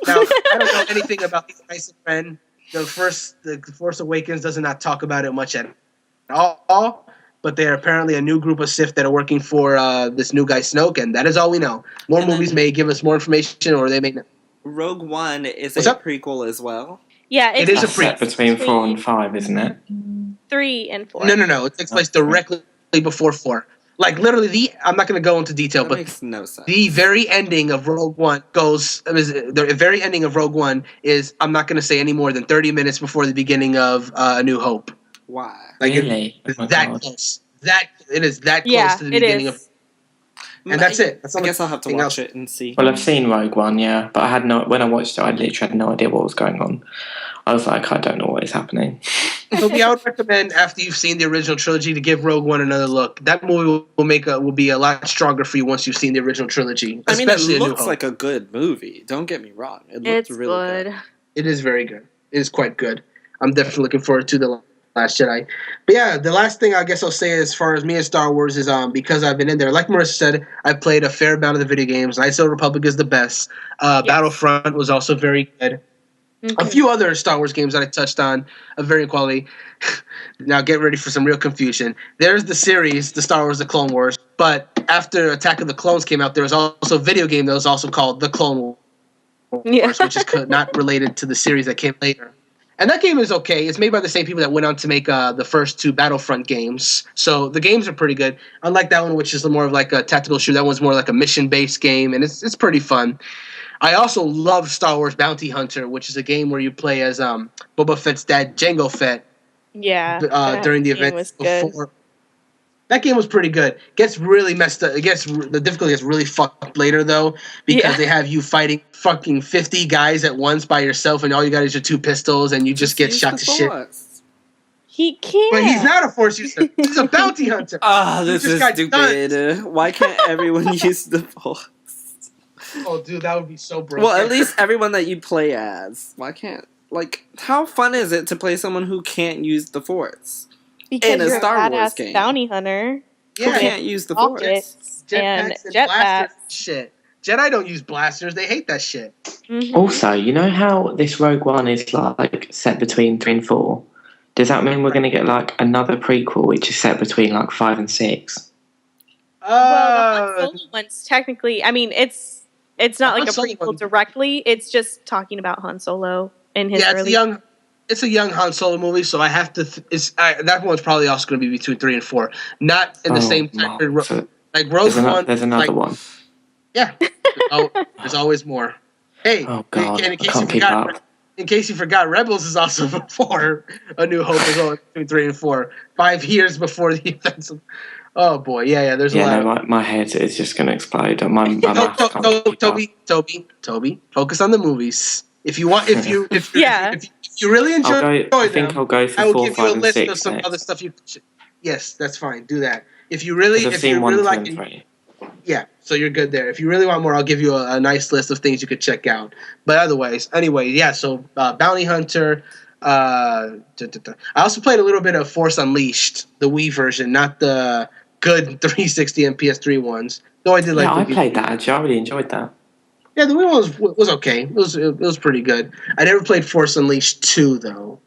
don't know anything about these Knights of Ren. The Force Awakens does not talk about it much at all. But they are apparently a new group of Sith that are working for this new guy Snoke, and that is all we know. More movies may give us more information, or they may not. Rogue One is What's a up? Prequel as well. Yeah, it is a prequel between 4 and 5, isn't it? 3 and 4. No. It takes place directly before 4. Like, literally, I'm not going to go into detail, That but makes no sense. The very ending of Rogue One is, I'm not going to say any more than 30 minutes before the beginning of A New Hope. Why? Like, Really? it's Oh my that God. close. It is that close to the beginning of... And that's it. That's I guess I'll have to watch it and see. Well, I've seen Rogue One, yeah, but when I watched it, I literally had no idea what was going on. I was like, I don't know what is happening. Toby, I would recommend, after you've seen the original trilogy, to give Rogue One another look. That movie will be a lot stronger for you once you've seen the original trilogy. I mean, it especially looks like a good movie. Don't get me wrong. It looks really good. It is very good. It is quite good. I'm definitely looking forward to The Last Jedi. But yeah, the last thing I guess I'll say as far as me and Star Wars is because I've been in there. Like Marissa said, I played a fair amount of the video games. Knights of the Republic is the best. Battlefront was also very good. A few other Star Wars games that I touched on of varying quality. Now get ready for some real confusion. There's the series, the Star Wars, the Clone Wars. But after Attack of the Clones came out, there was also a video game that was also called The Clone Wars, which is not related to the series that came later. And that game is okay. It's made by the same people that went on to make the first 2 Battlefront games. So the games are pretty good. Unlike that one, which is more of like a tactical shooter, that one's more like a mission-based game, and it's pretty fun. I also love Star Wars Bounty Hunter, which is a game where you play as Boba Fett's dad, Jango Fett. Yeah. During the event before. That game was pretty good. Gets really messed up. The difficulty gets really fucked up later though, because they have you fighting fucking 50 guys at once by yourself, and all you got is your 2 pistols, and you just get shot to shit. He can't. But he's not a Force user. He's a bounty hunter. Oh, He this just is got stupid. Why can't everyone use the Force? Oh, dude, that would be so broken. Well, at least everyone that you play as. Why can't... Like, how fun is it to play someone who can't use the Force? Because in a you're Star a Wars badass game. bounty hunter. Who Yeah, can't use the Force? Rockets and jetpacks and jetpacks. blasters and shit. Jedi don't use blasters. They hate that shit. Mhm. Also, you know how this Rogue One is like set between 3 and 4? Does that mean we're going to get like another prequel which is set between like 5 and 6? Well, the Han Solo one's technically, I mean, it's not like a Han Solo prequel one- directly. It's just talking about Han Solo in his yeah, early. it's a young Han Solo movie, so I have to. That one's probably also going to be between 3 and 4, not in the same time. So Like Rogue One, there's another one. Yeah, there's always more. Hey, Oh God, in I case can't you keep forgot, up. in case you forgot, Rebels is also before A New Hope as well, between 3 and 4, 5 years before the events. Oh boy, yeah. There's a lot. No, my head is just going to explode. My mouth can't keep up. Toby, focus on the movies. If you want, if you really enjoy I think I'll go for I will 4, give you 5, a and list 6 of some next. other stuff you. Yes, that's fine. Do that. If you really, 'Cause I've if seen you 1, really 2, like and it, 3. yeah, so you're good there. If you really want more, I'll give you a nice list of things you could check out. But otherwise, anyway, yeah. So Bounty Hunter. I also played a little bit of Force Unleashed, the Wii version, not the good 360 and PS3 ones. Though I did like. Yeah, I the played that actually. I really enjoyed that. Yeah, the Wii one was okay. It was pretty good. I never played Force Unleashed 2 though.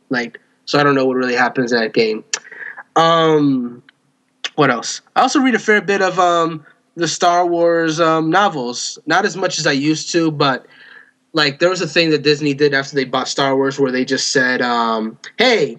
So I don't know what really happens in that game. What else? I also read a fair bit of the Star Wars novels. Not as much as I used to, but like there was a thing that Disney did after they bought Star Wars where they just said, "Hey,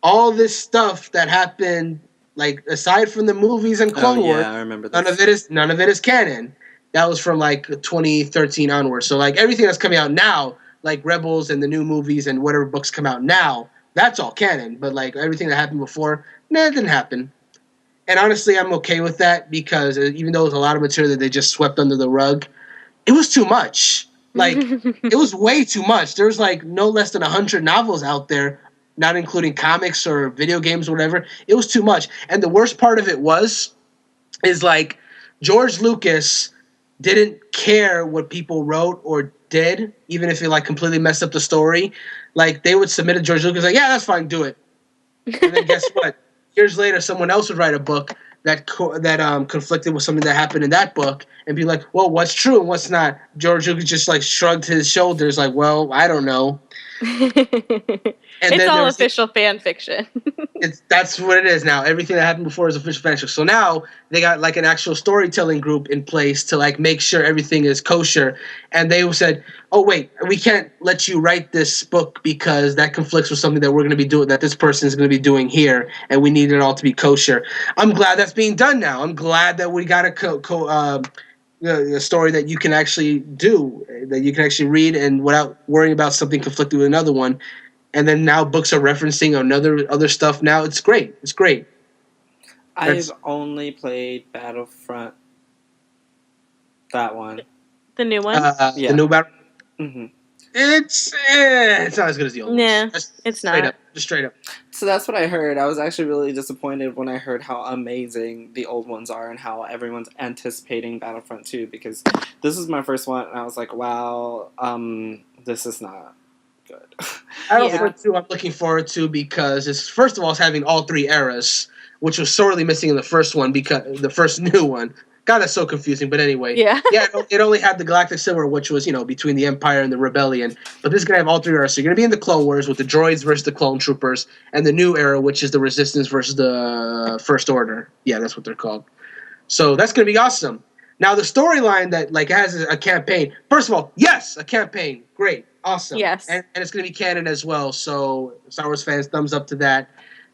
all this stuff that happened, like aside from the movies and Clone Wars, I remember that. none of it is canon." That was from like 2013 onwards. So like everything that's coming out now, like Rebels and the new movies and whatever books come out now, that's all canon. But like everything that happened before, it didn't happen. And honestly, I'm okay with that because even though it was a lot of material that they just swept under the rug, it was too much. Like, it was way too much. There's like no less than 100 novels out there, not including comics or video games or whatever. It was too much. And the worst part of it is like George Lucas didn't care what people wrote or did, even if it like completely messed up the story. Like, they would submit to George Lucas, like, yeah, that's fine, do it. And then guess what? Years later, someone else would write a book that conflicted with something that happened in that book and be like, well, what's true and what's not? George Lucas just like shrugged his shoulders like, well, I don't know. It's all official fan fiction. That's what it is now. Everything that happened before is official fan fiction. So now they got like an actual storytelling group in place to like make sure everything is kosher. And they said, oh wait, we can't let you write this book because that conflicts with something that we're going to be doing, that this person is going to be doing here, and we need it all to be kosher. I'm glad that's being done now. I'm glad that we got a story that you can actually do, that you can actually read and without worrying about something conflicting with another one. And then now books are referencing other stuff. Now it's great. It's great. I've only played Battlefront. That one. The new one? Yeah. The new Battlefront. Mm-hmm. It's not as good as the old Nah, one. it's not. Just straight up. So that's what I heard. I was actually really disappointed when I heard how amazing the old ones are and how everyone's anticipating Battlefront 2 because this is my first one and I was like, wow, this is not good. Battlefront 2 I'm looking forward to because it's first of all it's having all three eras, which was sorely missing in the first one because the first new one. God, that's so confusing. But anyway, Yeah. It only had the Galactic Silver, which was between the Empire and the Rebellion. But this is gonna have all three eras. So you're gonna be in the Clone Wars with the droids versus the clone troopers, and the new era, which is the Resistance versus the First Order. Yeah, that's what they're called. So that's gonna be awesome. Now the storyline that like has a campaign. First of all, yes, a campaign. Great, awesome. Yes. And it's gonna be canon as well. So Star Wars fans, thumbs up to that.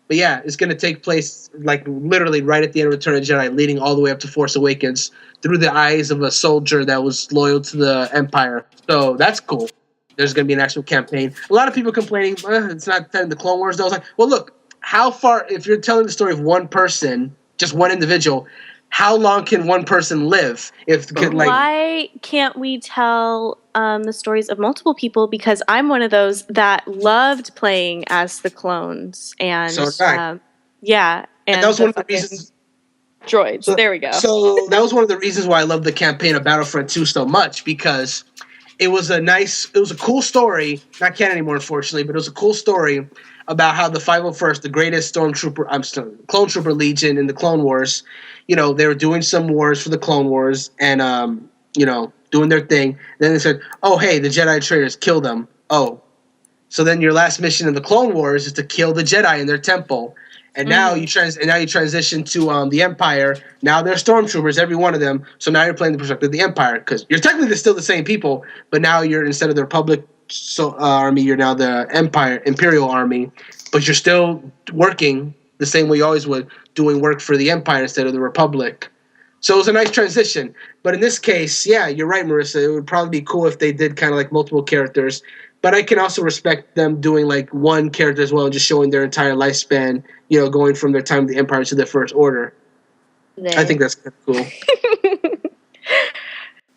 But yeah, it's going to take place like literally right at the end of Return of the Jedi, leading all the way up to Force Awakens through the eyes of a soldier that was loyal to the Empire. So that's cool. There's going to be an actual campaign. A lot of people complaining, it's not in the Clone Wars. I was like, well, look, how far, if you're telling the story of one person, just one individual, how long can one person live? Why can't we tell the stories of multiple people? Because I'm one of those that loved playing as the clones, and So did I. yeah, and that was one of the reasons. Droids. There we go. So that was one of the reasons why I love the campaign of Battlefront 2 so much, because it was a cool story. Not canon anymore, unfortunately, but it was a cool story about how the 501st, the greatest clone trooper legion in the Clone Wars, they were doing some wars for the Clone Wars and, doing their thing. Then they said, oh, hey, the Jedi traitors, kill them. Oh. So then your last mission in the Clone Wars is to kill the Jedi in their temple. And now you transition to the Empire. Now they're stormtroopers, every one of them. So now you're playing the perspective of the Empire, because you're technically still the same people, but now you're, instead of the Republic army, you're now the Imperial army. But you're still working the same way you always would, doing work for the Empire instead of the Republic. So it was a nice transition. But in this case, yeah, you're right, Marissa. It would probably be cool if they did kind of like multiple characters. But I can also respect them doing like one character as well, just showing their entire lifespan, going from their time of the Empire to the First Order. I think that's kind of cool.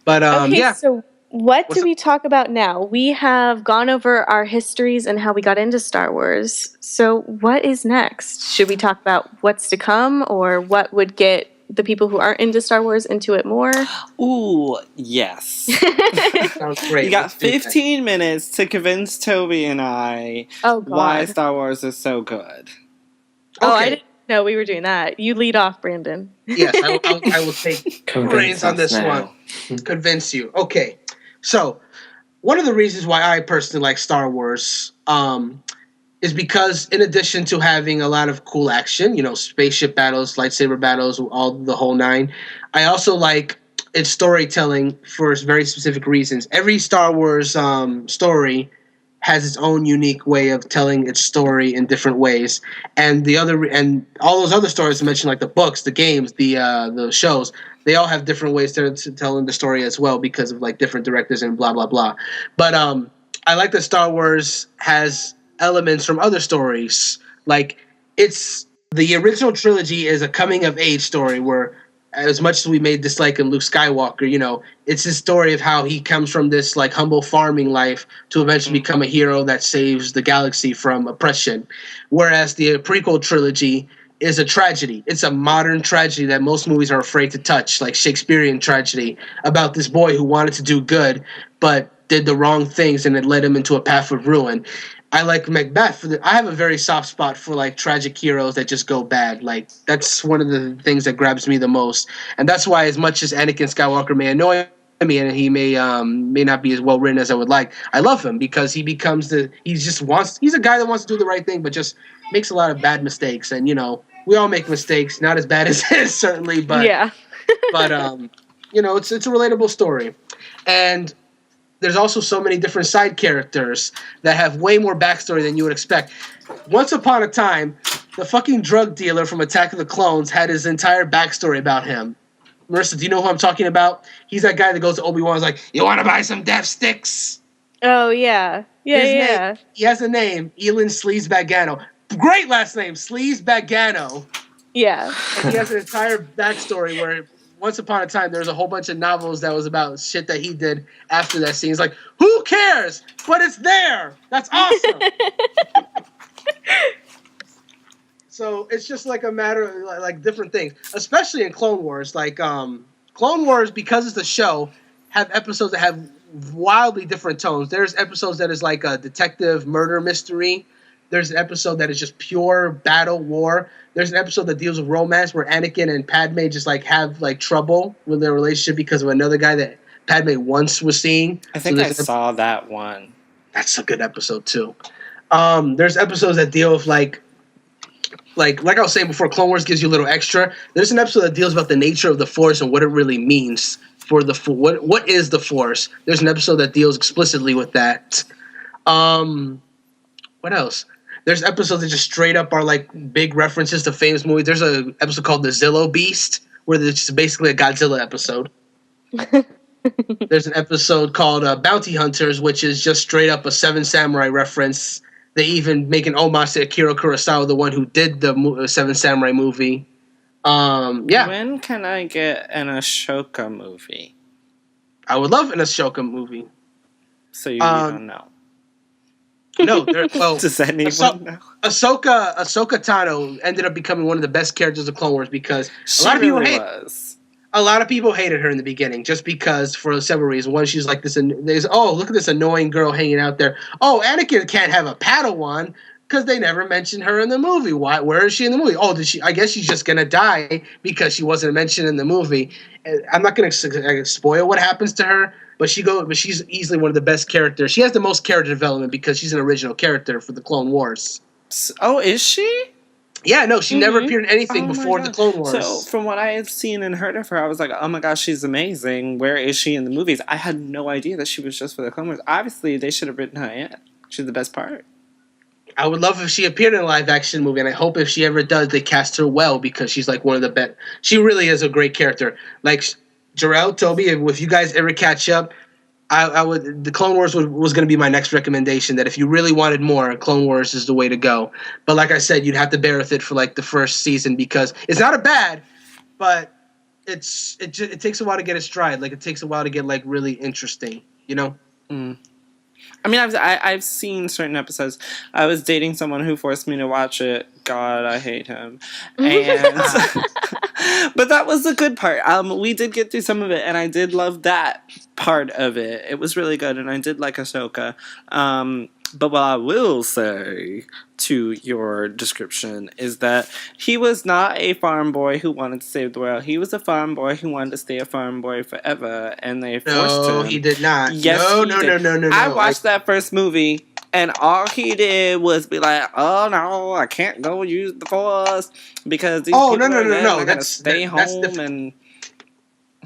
But yeah. So what do we talk about now? We have gone over our histories and how we got into Star Wars. So what is next? Should we talk about what's to come, or what would get the people who aren't into Star Wars into it more? Ooh, yes. Sounds great. You got 15 minutes to convince Toby and I why Star Wars is so good. Oh, I didn't know we were doing that. You lead off, Brandon. Yes, I will take reins on this one. Convince you. Okay. So, one of the reasons why I personally like Star Wars is because, in addition to having a lot of cool action, spaceship battles, lightsaber battles, the whole nine, I also like its storytelling for very specific reasons. Every Star Wars story has its own unique way of telling its story in different ways, and all those other stories I mentioned, like the books, the games, the shows, they all have different ways to telling the story as well, because of like different directors and blah blah blah. But I like that Star Wars has elements from other stories. Like, the original trilogy is a coming of age story where, as much as we may dislike Luke Skywalker, it's his story of how he comes from this like humble farming life to eventually become a hero that saves the galaxy from oppression. Whereas the prequel trilogy is a tragedy. It's a modern tragedy that most movies are afraid to touch, like Shakespearean tragedy, about this boy who wanted to do good but did the wrong things, and it led him into a path of ruin. I like Macbeth. I have a very soft spot for like tragic heroes that just go bad. Like, that's one of the things that grabs me the most, and that's why, as much as Anakin Skywalker may annoy me and he may not be as well written as I would like, I love him because he's a guy that wants to do the right thing, but just makes a lot of bad mistakes. And we all make mistakes, not as bad as his certainly, but yeah. But it's a relatable story, and there's also so many different side characters that have way more backstory than you would expect. Once upon a time, the fucking drug dealer from Attack of the Clones had his entire backstory about him. Marissa, do you know who I'm talking about? He's that guy that goes to Obi-Wan and is like, you want to buy some death sticks? Oh, yeah. Yeah. He has a name, Elin Sleaze Bagano. Great last name, Sleaze Bagano. Yeah. And he has an entire backstory where once upon a time there was a whole bunch of novels that was about shit that he did after that scene. It's like, who cares? But it's there. That's awesome. So it's just like a matter of like different things, especially in Clone Wars. Like Clone Wars, because it's a show, have episodes that have wildly different tones. There's episodes that is like a detective murder mystery. There's an episode that is just pure battle war. There's an episode that deals with romance where Anakin and Padme just like have like trouble with their relationship because of another guy that Padme once was seeing. I think I saw that one. That's a good episode too. There's episodes that deal with like I was saying before, Clone Wars gives you a little extra. There's an episode that deals about the nature of the Force and what it really means for the what is the Force. There's an episode that deals explicitly with that. What else? There's episodes that just straight up are like big references to famous movies. There's an episode called The Zillow Beast, where it's just basically a Godzilla episode. There's an episode called Bounty Hunters, which is just straight up a Seven Samurai reference. They even make an homage to Akira Kurosawa, the one who did the Seven Samurai movie. Yeah. When can I get an Ashoka movie? I would love an Ashoka movie. So you don't know. No, well, Does anyone know? Ahsoka Tano ended up becoming one of the best characters of Clone Wars because a lot of people hated her in the beginning just because for several reasons. One, she's like this. Look at this annoying girl hanging out there. Oh, Anakin can't have a Padawan because they never mentioned her in the movie. Why? Where is she in the movie? Oh, I guess she's just gonna die because she wasn't mentioned in the movie. I'm not gonna spoil what happens to her. But she's easily one of the best characters. She has the most character development because she's an original character for the Clone Wars. Oh, is she? Yeah, no, she never appeared in anything before the Clone Wars. So, from what I have seen and heard of her, I was like, oh my gosh, she's amazing. Where is she in the movies? I had no idea that she was just for the Clone Wars. Obviously, they should have written her in. She's the best part. I would love if she appeared in a live-action movie, and I hope if she ever does, they cast her well because she's like one of the best. She really is a great character. Like, Jerel, Toby, if you guys ever catch up, I would. The Clone Wars was going to be my next recommendation. That if you really wanted more, Clone Wars is the way to go. But like I said, you'd have to bear with it for like the first season because it's not a bad, but it takes a while to get its stride. Like it takes a while to get like really interesting. You know. Mm. I mean, I've seen certain episodes. I was dating someone who forced me to watch it. God, I hate him. And but that was the good part. We did get through some of it, and I did love that part of it. It was really good, and I did like Ahsoka. But what I will say to your description is that he was not a farm boy who wanted to save the world. He was a farm boy who wanted to stay a farm boy forever, and they forced him. No, he did not. Yes, No. I watched that first movie, and all he did was be like, "Oh no, I can't go use the Force because these people are gonna stay home." And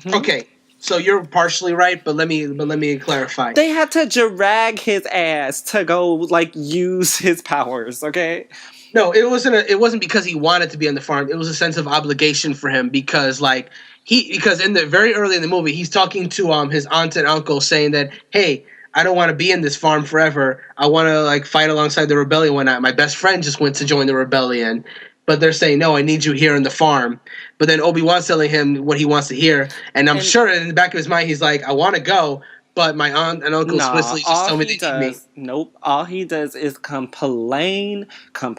okay. So you're partially right, but let me clarify. They had to drag his ass to go like use his powers, okay? No, it wasn't because he wanted to be on the farm. It was a sense of obligation for him because in the very early in the movie, he's talking to his aunt and uncle saying that, "Hey, I don't want to be in this farm forever. I want to like fight alongside the rebellion one night. My best friend just went to join the rebellion." But they're saying, "No, I need you here in the farm." But then Obi-Wan's telling him what he wants to hear. And I'm sure in the back of his mind, he's like, "I want to go, but my aunt and uncle Swisley just told me they need me." Nope. All he does is complain. Oh,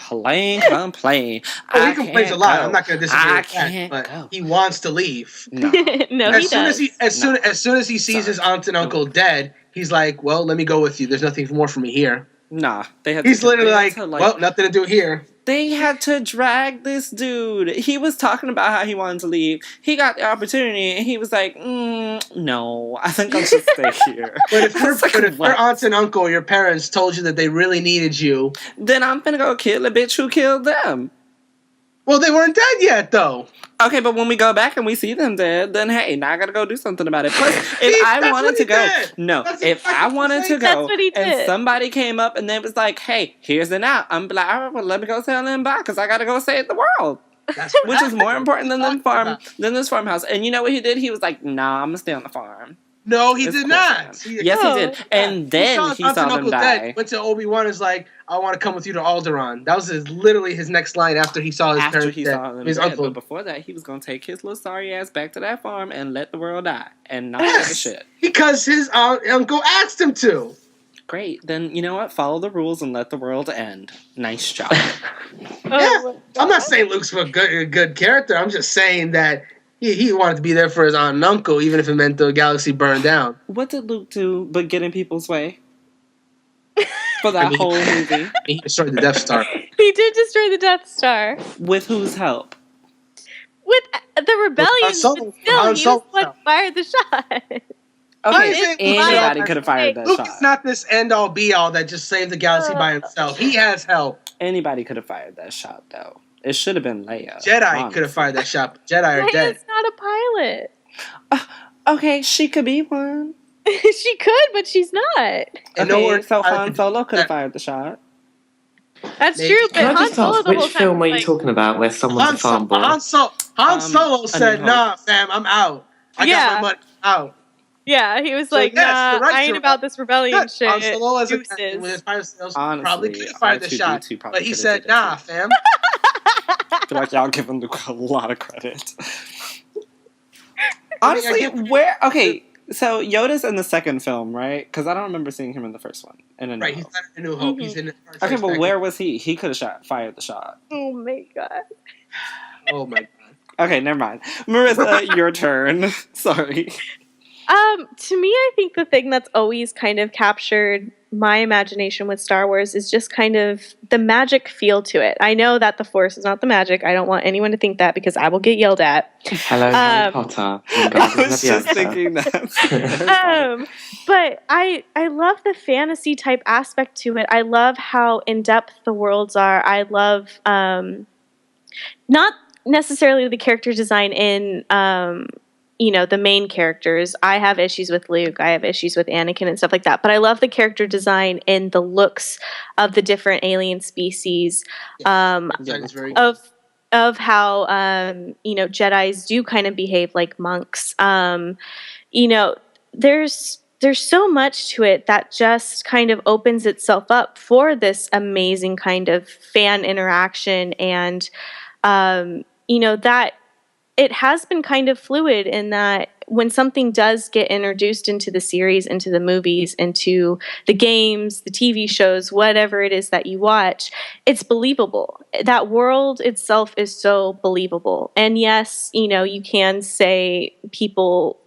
he complains a lot. I'm not going to disagree with that. But he wants to leave. No, no, he does. As soon as he sees his aunt and uncle dead, he's like, "Well, let me go with you. There's nothing more for me here." Nah. He's literally like, "Well, nothing to do here." They had to drag this dude. He was talking about how he wanted to leave. He got the opportunity, and he was like, no, I think I'll just stay here. But if your aunts and uncle, your parents, told you that they really needed you, then I'm finna go kill the bitch who killed them. Well, they weren't dead yet, though. Okay, but when we go back and we see them dead, then hey, now I gotta go do something about it. Plus, if I wanted to go, and somebody came up and they was like, "Hey, here's an out," I'm like, "All right, well, let me go tell them bye, because I gotta go save the world." Which is more important than this farmhouse. And you know what he did? He was like, "Nah, I'm gonna stay on the farm." No, he did not. Yes, he did. And then he saw them die. Went to Obi-Wan and was like, "I want to come with you to Alderaan." That was literally his next line after he saw his parents dead. His uncle. But before that, he was going to take his little sorry ass back to that farm and let the world die. And not give a shit. Because his uncle asked him to. Great. Then, you know what? Follow the rules and let the world end. Nice job. Yeah. I'm not saying Luke's a good character. I'm just saying that he wanted to be there for his aunt and uncle, even if it meant the galaxy burned down. What did Luke do but get in people's way? For that whole movie. He destroyed the Death Star. He did destroy the Death Star. With whose help? With the rebellion. Still, he was what fired the shot. Okay, anybody could have fired that shot. Luke is not this end-all, be-all that just saved the galaxy by himself. He has help. Anybody could have fired that shot, though. It should have been Leia. Jedi could have fired that shot, but Jedi are dead. Leia's not a pilot. Okay, she could be one. She could, but she's not. Okay, so Han Solo could have fired the shot. That's true, but Can I Han just Solo ask, which film are you talking about where someone's a farm boy? Han Solo said, "Nah, fam, I'm out. I got my money out." Yeah, he was like, "Nah, I ain't about this rebellion shit." Han Solo with his fire sales probably could have fired the shot, but he said, "Nah, fam." feel like y'all giving Luke a lot of credit. Honestly, okay, so Yoda's in the second film, right? Because I don't remember seeing him in the first one. In Right, he's not in A New Hope. Mm-hmm. He's in okay, but where was he? He could have fired the shot. Oh my god. Oh my god. Okay, never mind. Marissa, your turn. Sorry. To me, I think the thing that's always kind of captured my imagination with Star Wars is just kind of the magic feel to it. I know that the Force is not the magic. I don't want anyone to think that because I will get yelled at. Hello, Harry Potter. I was just thinking that. But I love the fantasy type aspect to it. I love how in-depth the worlds are. I love not necessarily the character design in the main characters. I have issues with Luke. I have issues with Anakin and stuff like that. But I love the character design in the looks of the different alien species. Of how Jedis do kind of behave like monks. There's so much to it that just kind of opens itself up for this amazing kind of fan interaction, and that it has been kind of fluid in that when something does get introduced into the series, into the movies, into the games, the TV shows, whatever it is that you watch, it's believable. That world itself is so believable. And yes, you can say people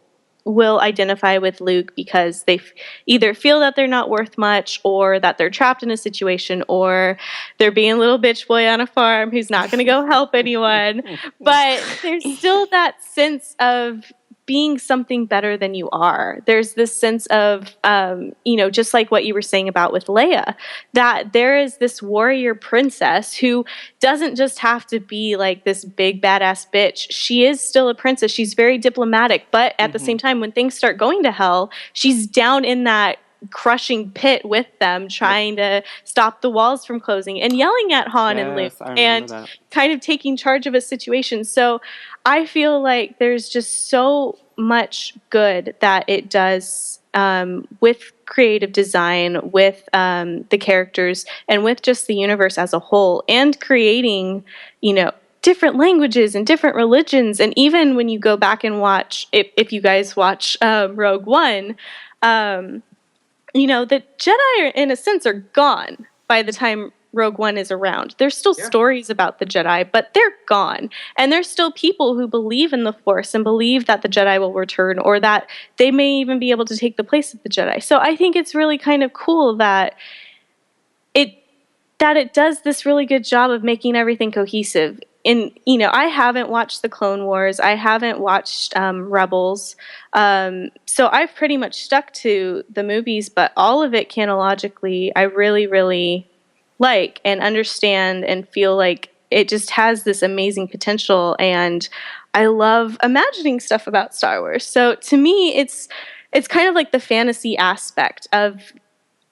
will identify with Luke because they either feel that they're not worth much, or that they're trapped in a situation, or they're being a little bitch boy on a farm who's not going to go help anyone. But there's still that sense of being something better than you are. There's this sense of, just like what you were saying about with Leia, that there is this warrior princess who doesn't just have to be like this big badass bitch. She is still a princess. She's very diplomatic, but at the same time, when things start going to hell, she's down in that crushing pit with them, trying to stop the walls from closing and yelling at Han and Luke and kind of taking charge of a situation. So I feel like there's just so much good that it does with creative design, with the characters, and with just the universe as a whole, and creating, different languages and different religions. And even when you go back and watch, if you guys watch Rogue One, the Jedi, in a sense, are gone by the time Rogue One is around. There's still stories about the Jedi, but they're gone. And there's still people who believe in the Force and believe that the Jedi will return, or that they may even be able to take the place of the Jedi. So I think it's really kind of cool that it does this really good job of making everything cohesive. And, I haven't watched the Clone Wars. I haven't watched Rebels. So I've pretty much stuck to the movies, but all of it canologically, I really, really like and understand and feel like it just has this amazing potential. And I love imagining stuff about Star Wars. So to me, it's kind of like the fantasy aspect of,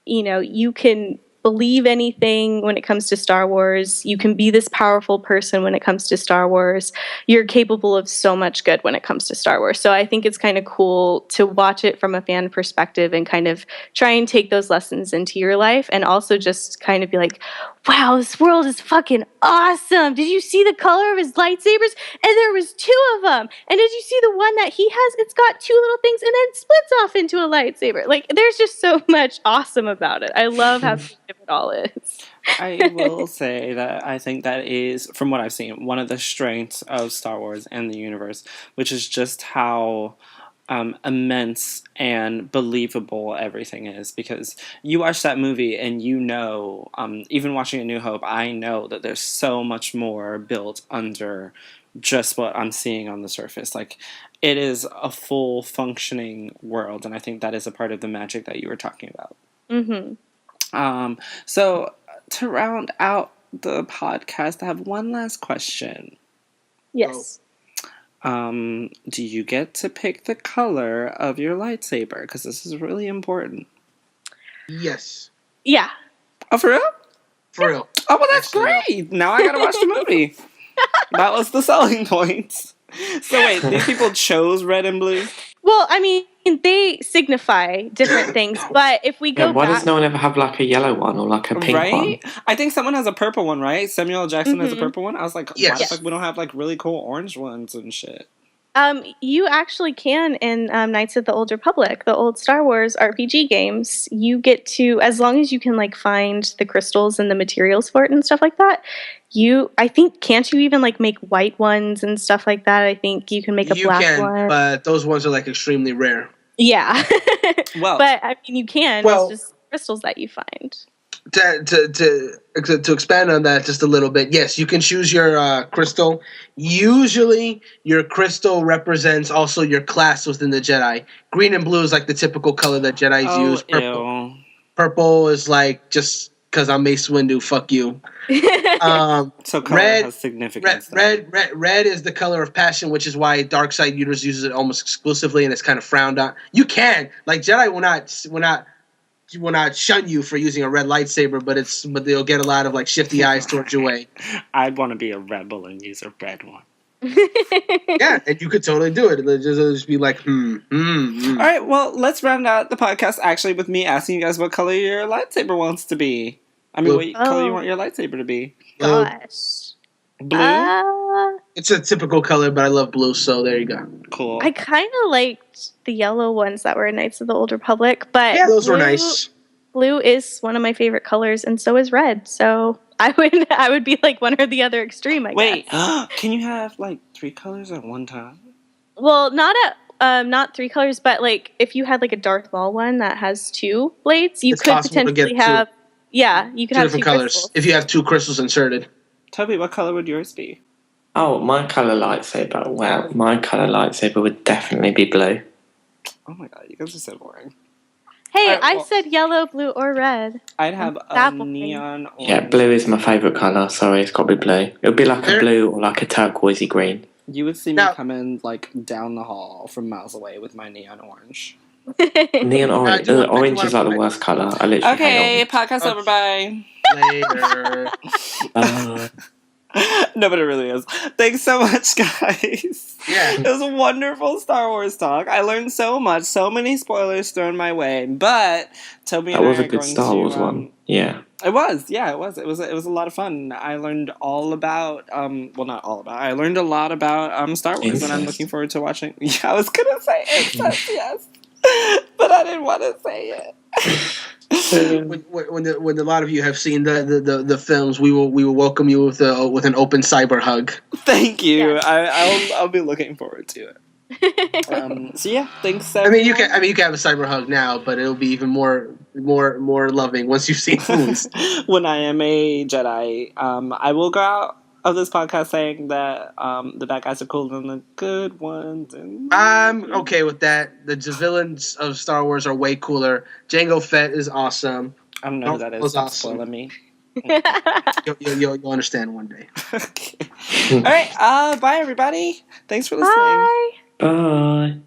you can believe anything when it comes to Star Wars. You can be this powerful person when it comes to Star Wars. You're capable of so much good when it comes to Star Wars. So I think it's kind of cool to watch it from a fan perspective and kind of try and take those lessons into your life, and also just kind of be like, wow, this world is fucking awesome. Did you see the color of his lightsabers? And there was 2 of them. And did you see the one that he has? It's got 2 little things and then splits off into a lightsaber. Like, there's just so much awesome about it. I love how creative it all is. I will say that I think that is, from what I've seen, one of the strengths of Star Wars and the universe, which is just how immense and believable everything is. Because you watch that movie and even watching A New Hope, I know that there's so much more built under just what I'm seeing on the surface. Like, it is a full functioning world, and I think that is a part of the magic that you were talking about. Mm-hmm. So to round out the podcast, I have one last question. Yes. Do you get to pick the color of your lightsaber? Because this is really important. Yes. Yeah. Oh, for real? For real. Oh, well, that's great. Now I gotta watch the movie. That was the selling point. So wait, these people chose red and blue? Well, I mean, they signify different things, but if we go why back, does no one ever have like a yellow one or like a pink one? Right? I think someone has a purple one, right? Samuel L. Jackson has a purple one. I was like, why the Yes. fuck we don't have like really cool orange ones and shit? you actually can in Knights of the Old Republic, the old Star Wars RPG games. You get to, as long as you can like find the crystals and the materials for it and stuff like that. I think, can't you even like make white ones and stuff like that? I think you can make a black one. But those ones are like extremely rare. Yeah. Well, but I mean, you can. Well, it's just crystals that you find. To expand on that just a little bit, yes, you can choose your crystal. Usually, your crystal represents also your class within the Jedi. Green and blue is like the typical color that Jedis use. Purple is like just because I'm Mace Windu. Fuck you. So color has significance. Red is the color of passion, which is why dark side users uses it almost exclusively, and it's kind of frowned on. You can, like, Jedi will not shun you for using a red lightsaber, but they'll get a lot of like shifty eyes towards your way. I'd want to be a rebel and use a red one. Yeah, and you could totally do it. It'll just be like, All right, well, let's round out the podcast actually with me asking you guys what color your lightsaber wants to be. I mean, what color you want your lightsaber to be? Gosh. Blue? It's a typical color, but I love blue, so there you go. Cool. I kind of liked the yellow ones that were in Knights of the Old Republic, but yeah, those were nice. Blue is one of my favorite colors, and so is red. So I would be like one or the other extreme. I Wait, guess. Can you have like 3 colors at one time? Well, not 3 colors, but like if you had like a Darth Maul one that has 2 blades, you could potentially have. Yeah, you could have 2 different colors crystals. if you have 2 crystals inserted. Toby, what color would yours be? Oh, my colour lightsaber. Well, my colour lightsaber would definitely be blue. Oh my god, you guys are so boring. Hey, I said yellow, blue, or red. I'd have a neon orange. Yeah, blue is my favourite colour. Sorry, it's got to be blue. It would be like a blue or like a turquoisey green. You would see me coming like down the hall from miles away with my neon orange. Neon orange. Orange is like the worst colour. I literally hate orange. Podcast over, bye. Later. No, but it really is. Thanks so much, guys. Yeah. It was a wonderful Star Wars talk. I learned so much. So many spoilers thrown my way. But Toby and I are going to... That was a good Star Wars one. Yeah. It was. Yeah, it was. It was a lot of fun. I learned all about... well, not all about. I learned a lot about Star Wars, incest. And I'm looking forward to watching... Yeah, I was going to say incest, yes. But I didn't want to say it. When a lot of you have seen the films, we will welcome you with an open cyber hug. Thank you. Yes. I'll be looking forward to it. So yeah, thanks. I mean, you can have a cyber hug now, but it'll be even more loving once you've seen the movies. When I am a Jedi, I will go out of this podcast saying that the bad guys are cooler than the good ones. And I'm okay with that. The villains of Star Wars are way cooler. Jango Fett is awesome. I don't know who that is. Stop spoiling me. You'll understand one day. Okay. All right. Bye, everybody. Thanks for listening. Bye. Bye.